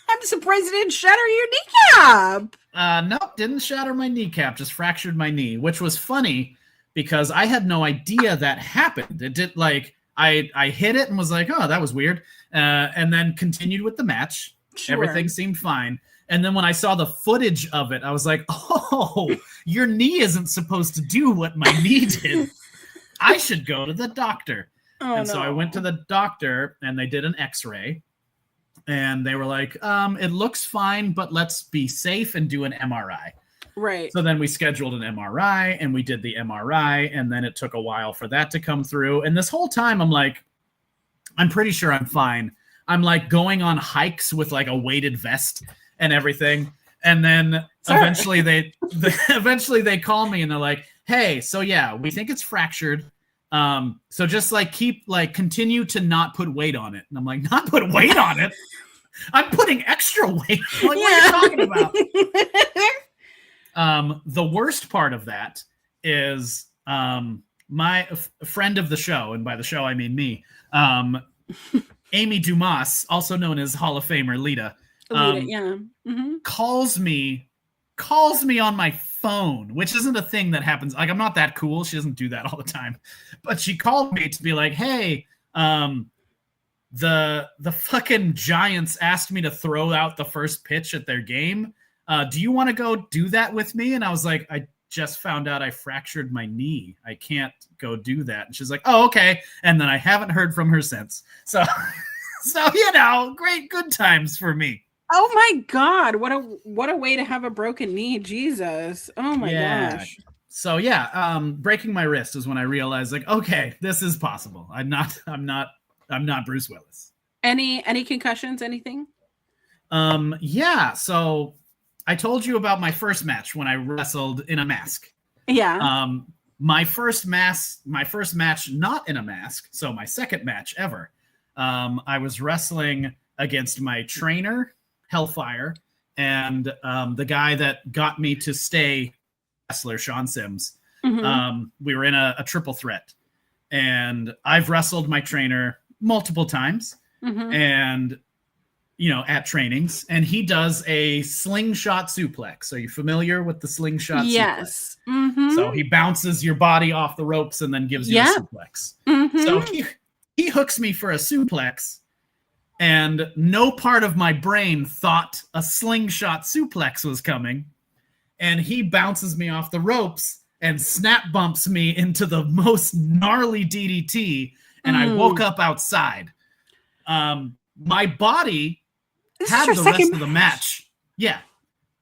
I'm surprised it didn't shatter your kneecap. Nope, didn't shatter my kneecap, just fractured my knee, which was funny because I had no idea that happened. It did I hit it and was like, oh, that was weird. And then continued with the match. Sure. Everything seemed fine. And then when I saw the footage of it, I was like, oh, your knee isn't supposed to do what my knee did. I should go to the doctor. So I went to the doctor and they did an x-ray. And they were like, it looks fine, but let's be safe and do an MRI. Right. So then we scheduled an MRI and we did the MRI. And then it took a while for that to come through. And this whole time I'm like, I'm pretty sure I'm fine. I'm like going on hikes with like a weighted vest and everything. And then eventually they call me and they're like, hey, so yeah, we think it's fractured. So just like continue to not put weight on it. And I'm like, not put weight on it? I'm putting extra weight. Like, what are you talking about? The worst part of that is my friend of the show, and by the show I mean me, Amy Dumas, also known as Hall of Famer Lita, calls me on my phone, which isn't a thing that happens. Like, I'm not that cool. She doesn't do that all the time. But she called me to be like, hey, the fucking Giants asked me to throw out the first pitch at their game. Do you want to go do that with me? And I was like, I just found out I fractured my knee. I can't go do that. And she's like, oh, okay. And then I haven't heard from her since. So So, great, good times for me. Oh my God. What a way to have a broken knee. Jesus. Oh my gosh. So breaking my wrist is when I realized, like, okay, this is possible. I'm not Bruce Willis. Any concussions, anything? So I told you about my first match when I wrestled in a mask. Yeah. My first match not in a mask, so my second match ever. I was wrestling against my trainer, Hellfire, and the guy that got me to stay wrestler, Sean Sims. Mm-hmm. We were in a triple threat, and I've wrestled my trainer multiple times, and at trainings, and he does a slingshot suplex. Are you familiar with the slingshot suplex? Yes. Mm-hmm. So he bounces your body off the ropes and then gives you a suplex. Mm-hmm. So he hooks me for a suplex, and no part of my brain thought a slingshot suplex was coming. And he bounces me off the ropes and snap bumps me into the most gnarly DDT, and I woke up outside. My body had the rest of the match. Yeah.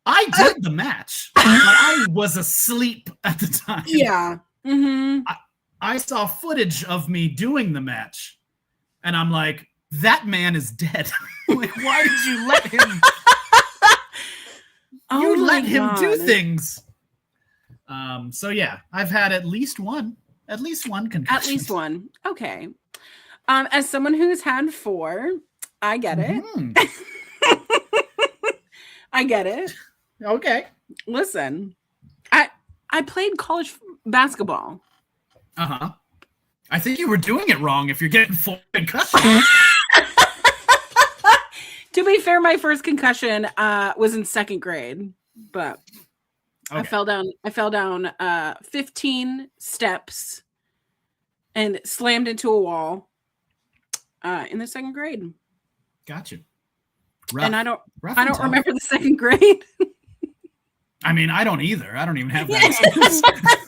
I did the match, but I was asleep at the time. Yeah. Mm-hmm. I saw footage of me doing the match, and I'm like, that man is dead. Like, why did you let him? Let him do things. So yeah, I've had at least one concussion. At least one. Okay. As someone who's had 4, I get it. I get it. Okay. Listen, I played college basketball. Uh-huh. I think you were doing it wrong if you're getting 4 concussions. To be fair, my first concussion was in 2nd grade, but okay. I fell down 15 steps and slammed into a wall in the 2nd grade. Gotcha. And I don't remember the 2nd grade. I mean, I don't either. I don't even have that.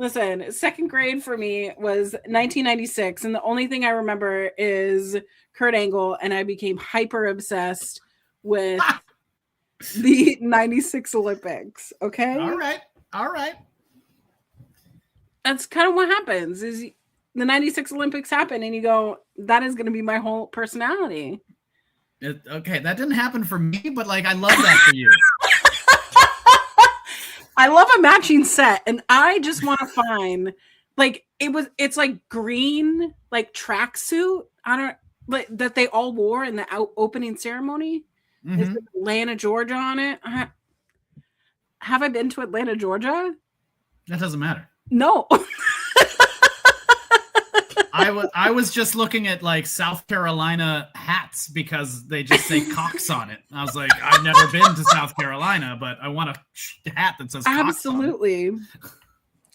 Listen, 2nd grade for me was 1996, and the only thing I remember is Kurt Angle, and I became hyper obsessed with the 96 Olympics. Okay. All right. That's kind of what happens is the 96 Olympics happen and you go, that is going to be my whole personality. Okay. That didn't happen for me, but like, I love that for you. I love a matching set, and I just want to find it's like green, like tracksuit. That they all wore in the opening ceremony. Is Atlanta, Georgia on it? Have I been to Atlanta, Georgia? That doesn't matter. No. I was just looking at like South Carolina hats because they just say Cox on it. I was like, I've never been to South Carolina, but I want a hat that says Cox. Absolutely. On it.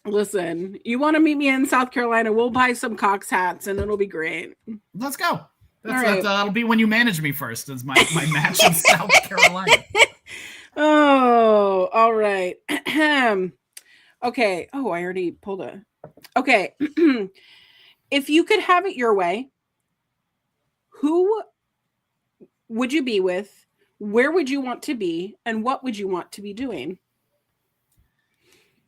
Listen, you want to meet me in South Carolina? We'll buy some Cox hats and it'll be great. Let's go. That'll be when you manage me first. Is my match in South Carolina. Oh, all right. Okay. Oh, I already pulled a. Okay. If you could have it your way, who would you be with? Where would you want to be? And what would you want to be doing?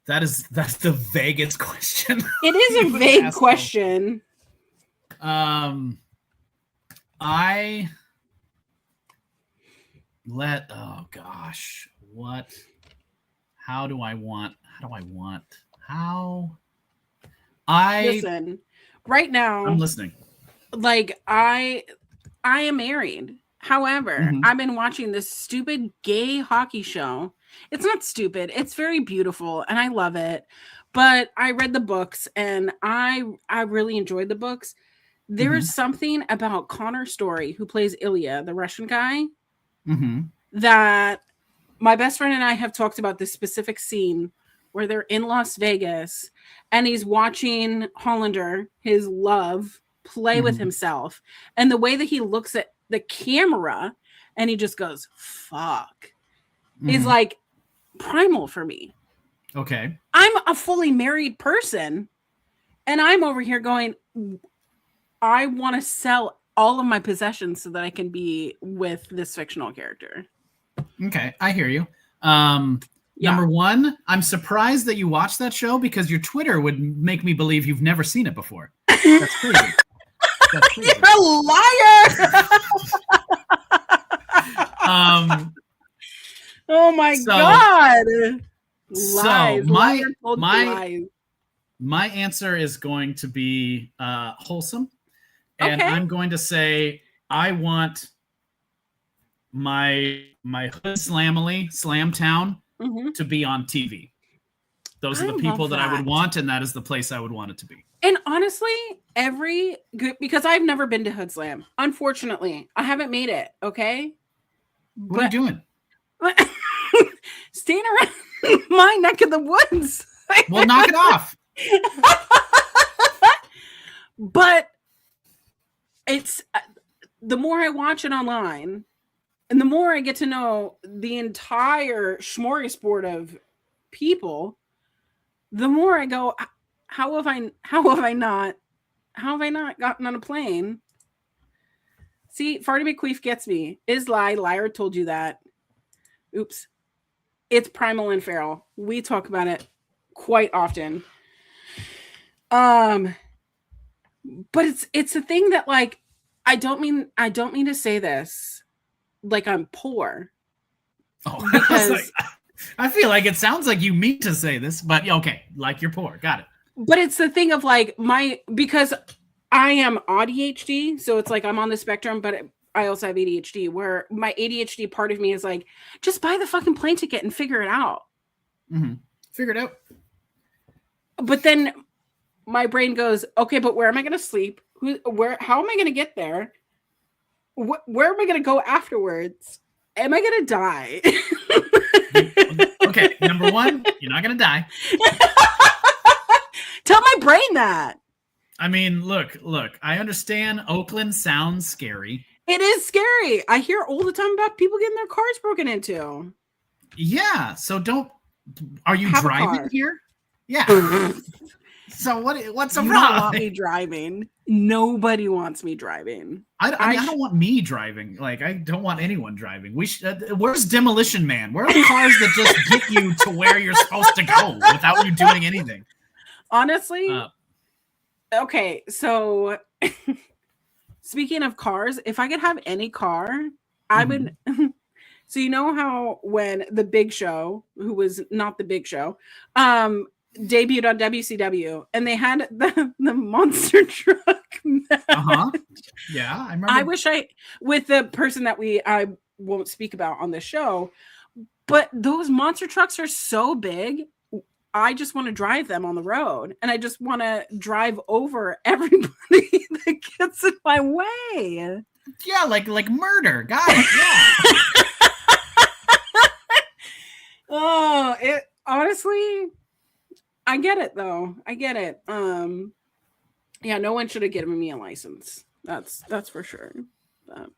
That's the vaguest question. It is a vague question. Oh gosh. What? Listen, right now I'm listening. Like I am married. However, I've been watching this stupid gay hockey show. It's not stupid. It's very beautiful and I love it. But I read the books and I really enjoyed the books. There is something about Connor Story, who plays Ilya, the Russian guy, that my best friend and I have talked about this specific scene where they're in Las Vegas and he's watching Hollander, his love, play with himself. And the way that he looks at the camera and he just goes, fuck, is like primal for me. Okay. I'm a fully married person and I'm over here going, I want to sell all of my possessions so that I can be with this fictional character. Okay, I hear you. Yeah. Number one, I'm surprised that you watched that show because your Twitter would make me believe you've never seen it before. That's crazy. That's crazy. You're a liar. Oh my God. Lies. So lies. my answer is going to be wholesome. And Okay. I'm going to say I want my Hood Slamily, Slamtown, to be on TV. Those are the people that I would want, and that is the place I would want it to be. And honestly, because I've never been to Hood Slam. Unfortunately, I haven't made it. Okay. What are you doing? Staying around my neck of the woods. Well, knock it off. But it's the more I watch it online, and the more I get to know the entire smorgasbord of people, the more I go, how have I not gotten on a plane? See, Farty McQueef gets me. Is liar told you that. Oops. It's Primal and Feral. We talk about it quite often. But it's a thing that, like, I don't mean to say this like I'm poor. Oh, because I feel like it sounds like you mean to say this, but okay, like you're poor. Got it. But it's the thing of like because I am ADHD, so it's like I'm on the spectrum, but I also have ADHD, where my ADHD part of me is like, just buy the fucking plane ticket and figure it out. Mm-hmm. Figure it out. But then my brain goes, okay, but where am I going to sleep? How am I going to get there? Where am I going to go afterwards? Am I going to die? Okay, number one, you're not going to die. Tell my brain that. I mean, look, I understand Oakland sounds scary. It is scary. I hear all the time about people getting their cars broken into. Yeah, so are you driving here? Yeah. So what's the problem? You don't want me driving. Nobody wants me driving. I don't want me driving. Like, I don't want anyone driving. Where's Demolition Man? Where are the cars that just get you to where you're supposed to go without you doing anything? Honestly, okay, so speaking of cars, if I could have any car, I would. So you know how when The Big Show, who was not The Big Show, debuted on WCW, and they had the monster truck match. Yeah, I remember. I wish with the person that I won't speak about on the show, but those monster trucks are so big. I just want to drive them on the road, and I just want to drive over everybody that gets in my way. Yeah, like murder. Got it. Yeah. Oh, honestly, I get it though. I get it. Yeah, no one should have given me a license. That's for sure. But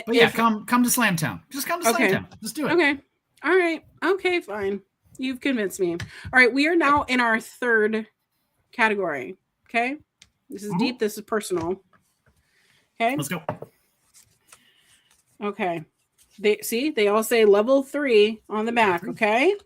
yeah, come to Slamtown. Just come to Slamtown. Just do it. Okay. All right. Okay, fine. You've convinced me. All right, we are now in our third category. Okay, this is deep. This is personal. Okay, let's go. Okay, they all say level 3 on the back. Okay.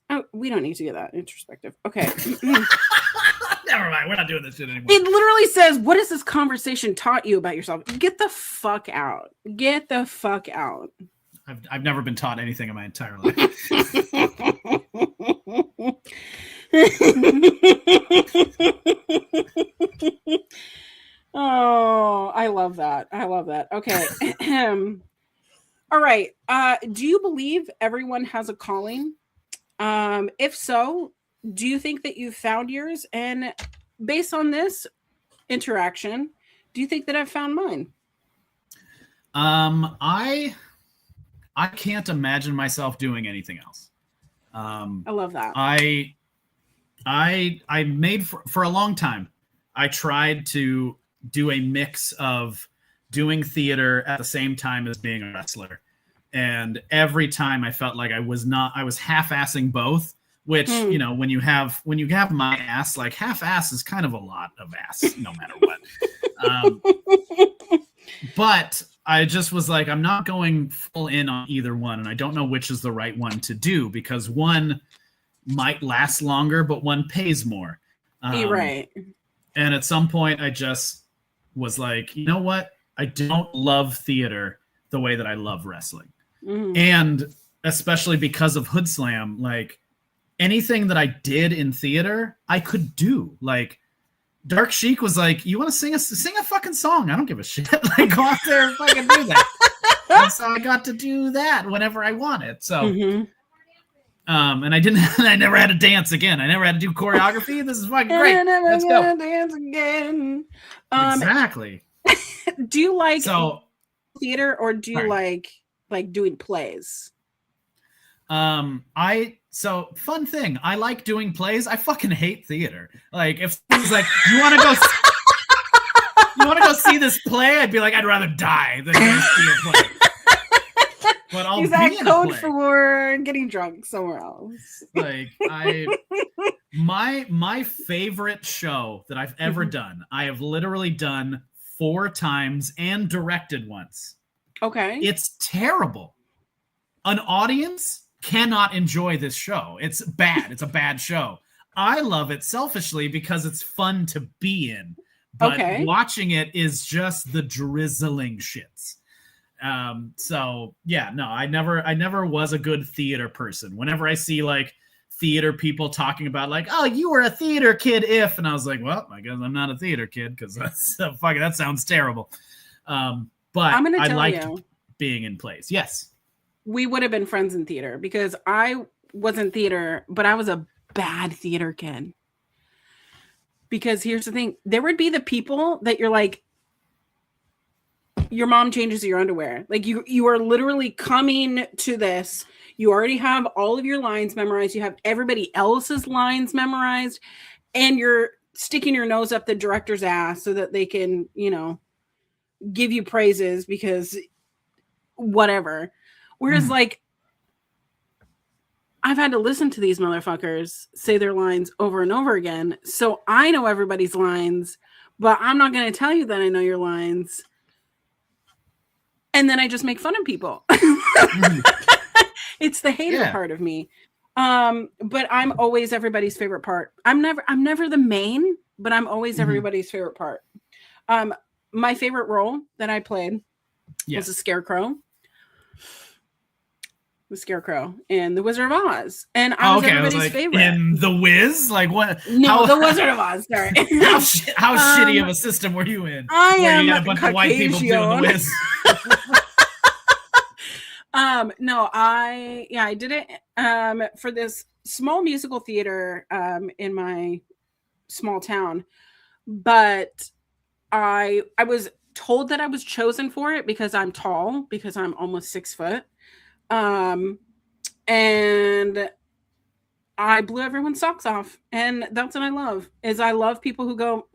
Oh, we don't need to get that introspective. Okay. Never mind. We're not doing this shit anymore. It literally says, "What has this conversation taught you about yourself?" Get the fuck out. Get the fuck out. I've never been taught anything in my entire life. Oh, I love that. Okay. All right. Do you believe everyone has a calling? If so, do you think that you've found yours? And based on this interaction, do you think that I've found mine? I can't imagine myself doing anything else. I love that. I made for a long time. I tried to do a mix of doing theater at the same time as being a wrestler. And every time I felt like I was half-assing both, which, you know, when you have my ass, like half ass is kind of a lot of ass, no matter what. But I just was like, I'm not going full in on either one. And I don't know which is the right one to do, because one might last longer, but one pays more. You're right. And at some point I just was like, you know what? I don't love theater the way that I love wrestling. And especially because of Hood Slam, like anything that I did in theater, I could do. Like Dark Sheik was like, you want to sing a fucking song? I don't give a shit. Like, go out there and fucking do that. And so I got to do that whenever I wanted. So, and I never had to dance again. I never had to do choreography. This is fucking great. Let's go. Dance again. Exactly. Do you like theater, or do you like doing plays? So fun thing, I like doing plays. I fucking hate theater. Like if someone's like, you want to go see this play? I'd be like, I'd rather die than go see a play. But I'll be in a play. For getting drunk somewhere else. Like my favorite show that I've ever done, I have literally done 4 times and directed once. Okay. It's terrible. An audience cannot enjoy this show. It's bad. It's a bad show. I love it selfishly because it's fun to be in. But watching it is just the drizzling shits. So yeah, no, I never was a good theater person. Whenever I see like theater people talking about like, oh, you were a theater kid and I was like, well, I guess I'm not a theater kid because that sounds terrible. But I liked being in plays. Yes. We would have been friends in theater because I was in theater, but I was a bad theater kid. Because here's the thing, there would be the people that you're like, your mom changes your underwear. Like you are literally coming to this. You already have all of your lines memorized. You have everybody else's lines memorized, and you're sticking your nose up the director's ass so that they can, you know, give you praises because whatever. Whereas like I've had to listen to these motherfuckers say their lines over and over again. So I know everybody's lines, but I'm not going to tell you that I know your lines. And then I just make fun of people. It's the hater part of me. But I'm always everybody's favorite part. I'm never the main, but I'm always everybody's favorite part. My favorite role that I played was a scarecrow. The Scarecrow in The Wizard of Oz, and I was everybody's favorite. In The Wiz, like what? No, The Wizard of Oz. Sorry. how shitty of a system were you in? I am you had a bunch of white people doing The Wiz. No, I did it for this small musical theater in my small town, but I was told that I was chosen for it because I'm tall, because I'm almost 6 foot. And I blew everyone's socks off, and that's what I love. I love people who go,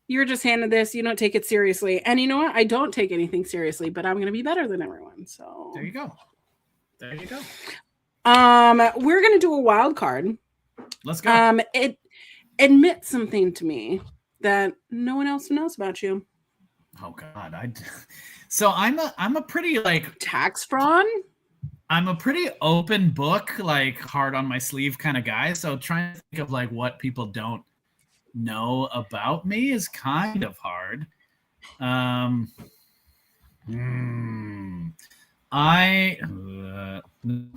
you're just handed this, you don't take it seriously. And you know what? I don't take anything seriously, but I'm going to be better than everyone. So there you go. We're going to do a wild card. Let's go. It admits something to me that no one else knows about you. Oh God. So I'm a pretty like tax fraud. I'm a pretty open book, like hard on my sleeve kind of guy. So trying to think of like what people don't know about me is kind of hard.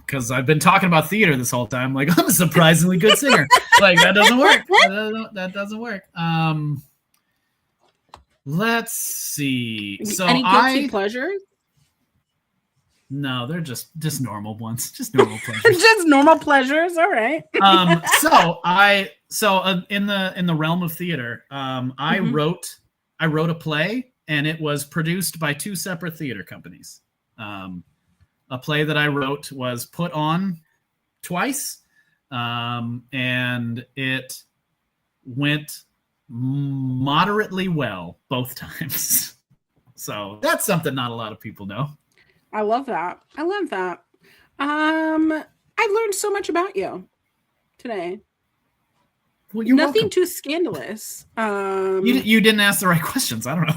Because I've been talking about theater this whole time. Like I'm a surprisingly good singer. Like that doesn't work. That doesn't work. Let's see. So any guilty pleasures? No, they're just normal ones. Just normal pleasures. Just normal pleasures. All right. In the realm of theater, I wrote a play, and it was produced by 2 separate theater companies. A play that I wrote was put on twice, and it went moderately well both times. So that's something not a lot of people know. I love that. I I learned so much about you today. Well, you're Nothing welcome. too scandalous. You didn't ask the right questions. I don't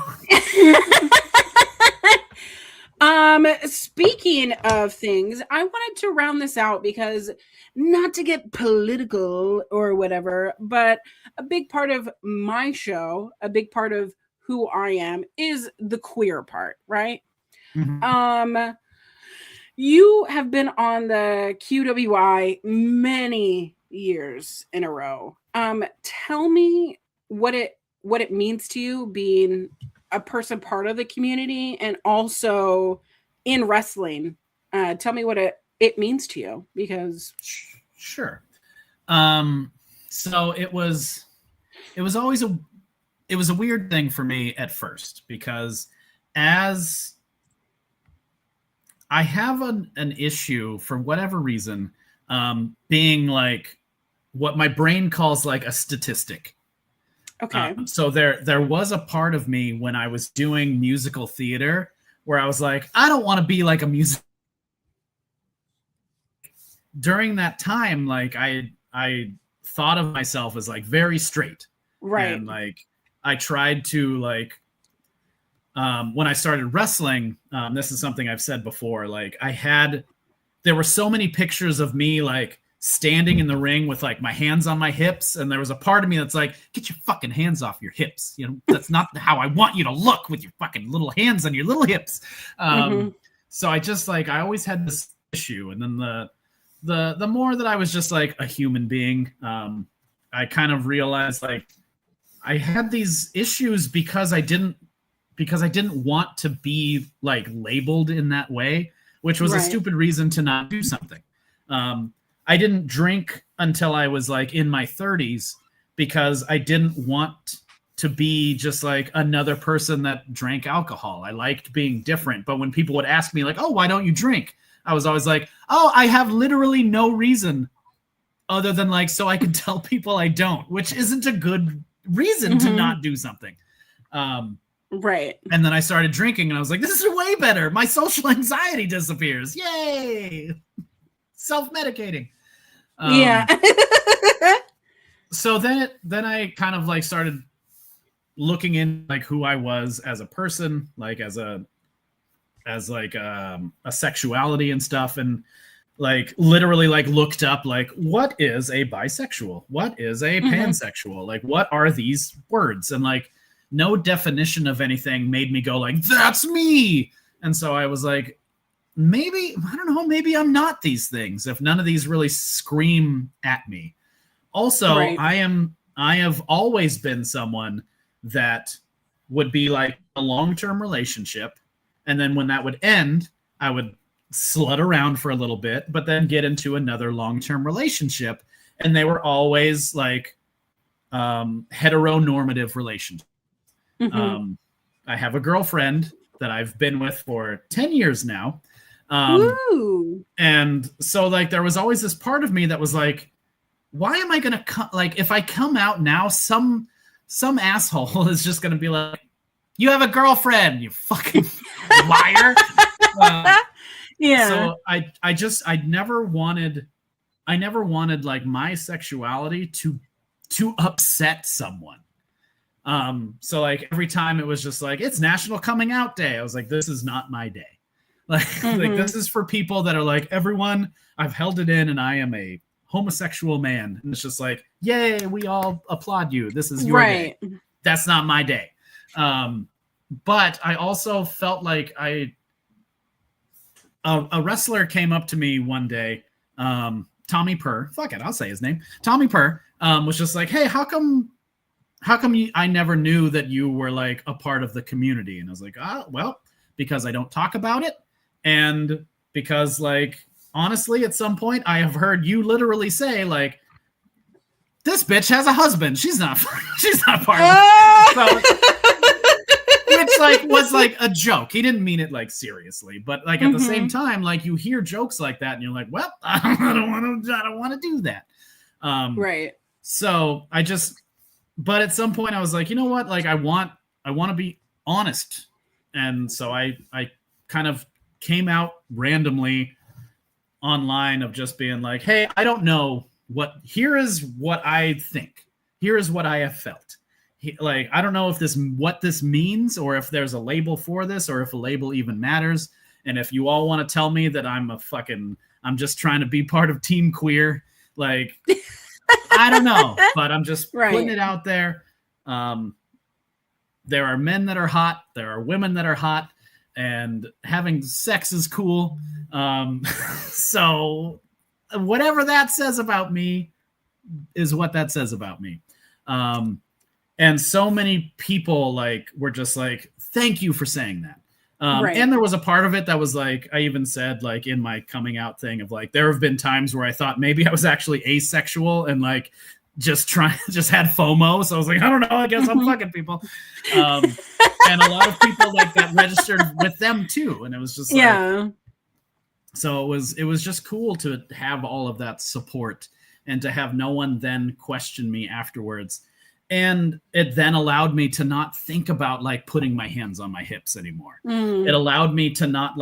know. Speaking of things, I wanted to round this out because not to get political or whatever, but a big part of my show, a big part of who I am is the queer part, right? Mhm. You have been on the QWI many years in a row. Tell me what it means to you being a person part of the community and also in wrestling. Tell me what it means to you because Sure. So it was always a weird thing for me at first because as I have an issue for whatever reason, being like what my brain calls like a statistic. okay. So there was a part of me when I was doing musical theater where I was like, I don't want to be like a music. During that time, like I thought of myself as like very straight, Right. and like I tried to like when I started wrestling, this is something I've said before. Like there were so many pictures of me like standing in the ring with like my hands on my hips, and there was a part of me that's like, get your fucking hands off your hips. You know, that's not how I want you to look with your fucking little hands on your little hips. So I just like I always had this issue, and then the more that I was just like a human being, I kind of realized like I had these issues because I didn't want to be like labeled in that way, which was a stupid reason to not do something. I didn't drink until I was like in my 30s because I didn't want to be just like another person that drank alcohol. I liked being different. But when people would ask me like, oh, why don't you drink? I was always like, oh, I have literally no reason other than like, so I can tell people I don't, which isn't a good reason to not do something. Right. And then I started drinking and I was like, this is way better. My social anxiety disappears. Yay. Self-medicating. Yeah. So then I kind of like started looking in like who I was as a person, like as a sexuality and stuff, and like literally like looked up like what is a bisexual, what is a pansexual, like what are these words, and like no definition of anything made me go like that's me. And so I was like, maybe I don't know, maybe I'm not these things if none of these really scream at me. Also, I have always been someone that would be like a long-term relationship, and then when that would end, I would slut around for a little bit, but then get into another long-term relationship, and they were always like heteronormative relationships. I have a girlfriend that I've been with for 10 years now. And so like there was always this part of me that was like, why am I going to come? Like if I come out now, some asshole is just going to be like, you have a girlfriend, you fucking liar. Yeah. So I never wanted like my sexuality to upset someone. So like every time it was just like, it's National Coming Out Day. I was like, this is not my day. Like, like this is for people that are like, everyone, I've held it in and I am a homosexual man. And it's just like, yay, we all applaud you. This is your day. That's not my day. But I also felt like a wrestler came up to me one day, Tommy Purr, fuck it, I'll say his name. Tommy Purr was just like, hey, how come I never knew that you were like a part of the community? And I was like, well, because I don't talk about it. And because like, honestly, at some point I have heard you literally say like, this bitch has a husband. She's not part of it. So, which like was like a joke. He didn't mean it like seriously, but like at the same time, like you hear jokes like that and you're like, well, I don't want to do that. So but at some point I was like, you know what? Like I want to be honest. And so I kind of came out randomly online of just being like, hey, I don't know here is what I think. Here is what I have felt. Like, I don't know what this means, or if there's a label for this, or if a label even matters. And if you all want to tell me that I'm just trying to be part of Team Queer, like, I don't know, but I'm just putting it out there. There are men that are hot. There are women that are hot, and having sex is cool. So whatever that says about me is what that says about me. And so many people were just like, thank you for saying that. And there was a part of it that was like, I even said in my coming out thing of there have been times where I thought maybe I was actually asexual and just had FOMO. So I was like, I don't know, I guess I'm fucking people. And a lot of people that registered with them too. And it was just so it was just cool to have all of that support and to have no one then question me afterwards. And it then allowed me to not think about putting my hands on my hips anymore. It allowed me to not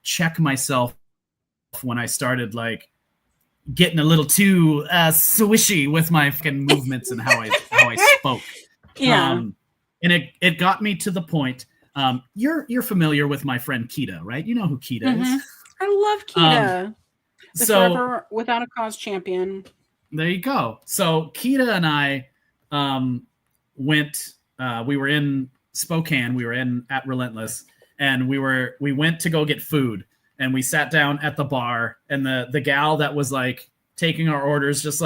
check myself when I started getting a little too swishy with my fucking movements and how I spoke. Yeah. And it got me to the point. You're familiar with my friend Kita, right? You know who Kita is. I love Kita. The Forever Without a Cause champion. There you go. So Kita and I went. We were in Spokane. We were at Relentless, and we went to go get food. And we sat down at the bar, and the gal that was taking our orders just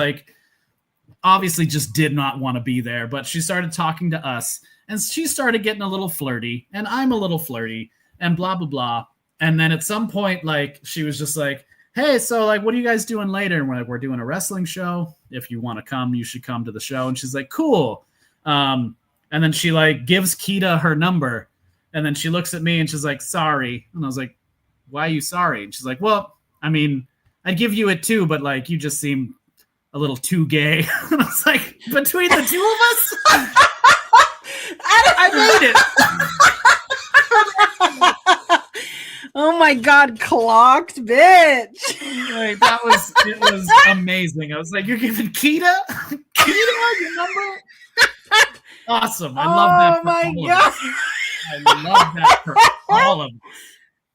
obviously just did not want to be there, but she started talking to us, and she started getting a little flirty, and I'm a little flirty, and blah blah blah. And then at some point, she was just like, hey, so what are you guys doing later? And we're like, we're doing a wrestling show. If you want to come, you should come to the show. And she's like, cool. And then she gives Kita her number, and then she looks at me and she's like, sorry. And I was like, why are you sorry? And she's like, well, I mean, I'd give you it too, but you just seem a little too gay. And I was like, between the two of us, I made it. Oh my God, clocked, bitch. It was amazing. I was like, you're giving Kita your number? Awesome. I love that. Oh my God. I love that for all of us.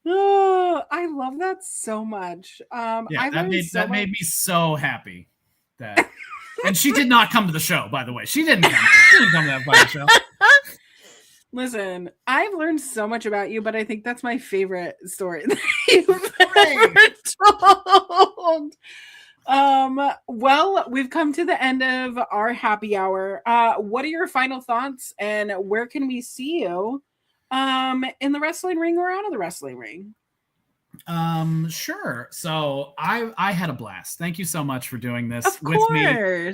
Oh, I love that so much. That made me so happy. And she did not come to the show, by the way. She didn't come to that fucking show. Listen, I've learned so much about you, but I think that's my favorite story that you've ever told. Well, we've come to the end of our happy hour. What are your final thoughts, and where can we see you in the wrestling ring or out of the wrestling ring? Sure. So I had a blast. Thank you so much for doing this with me.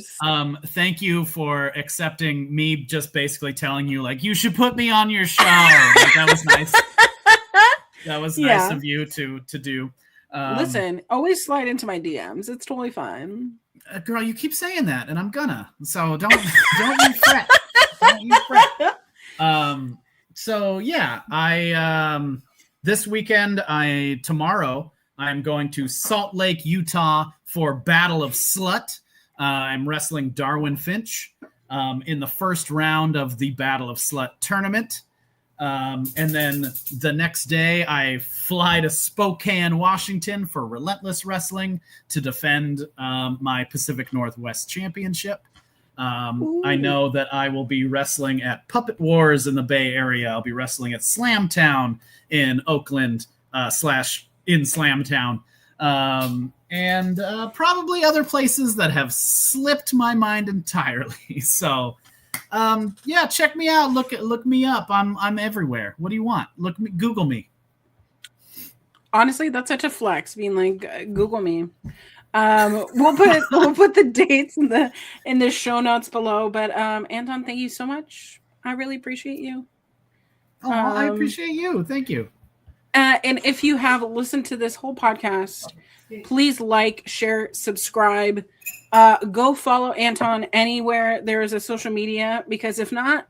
Thank you for accepting me just basically telling you you should put me on your show. That was nice. That was nice of you to do. Listen, always slide into my DMs. It's totally fine. Girl, you keep saying that, and I'm gonna. So don't you fret. Don't you fret. So yeah, this weekend, tomorrow, I'm going to Salt Lake, Utah for Battle of Slut. I'm wrestling Darwin Finch in the first round of the Battle of Slut tournament. And then the next day, I fly to Spokane, Washington for Relentless Wrestling to defend my Pacific Northwest Championship. I know that I will be wrestling at Puppet Wars in the Bay Area. I'll be wrestling at Slamtown in Oakland / in Slamtown. And probably other places that have slipped my mind entirely. So, check me out. Look me up. I'm everywhere. What do you want? Google me. Honestly, that's such a flex, being Google me. We'll put the dates in the show notes below. But Anton, thank you so much. I really appreciate you. Oh, I appreciate you. Thank you. And if you have listened to this whole podcast, please share, subscribe. Go follow Anton anywhere there is a social media, because if not,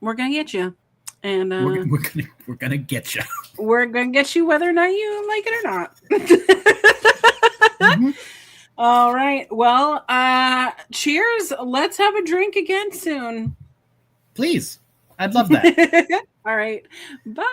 we're gonna get you. And we're gonna get you. We're gonna get you whether or not you like it or not. Mhm. All right. Well, cheers. Let's have a drink again soon. Please. I'd love that. All right. Bye.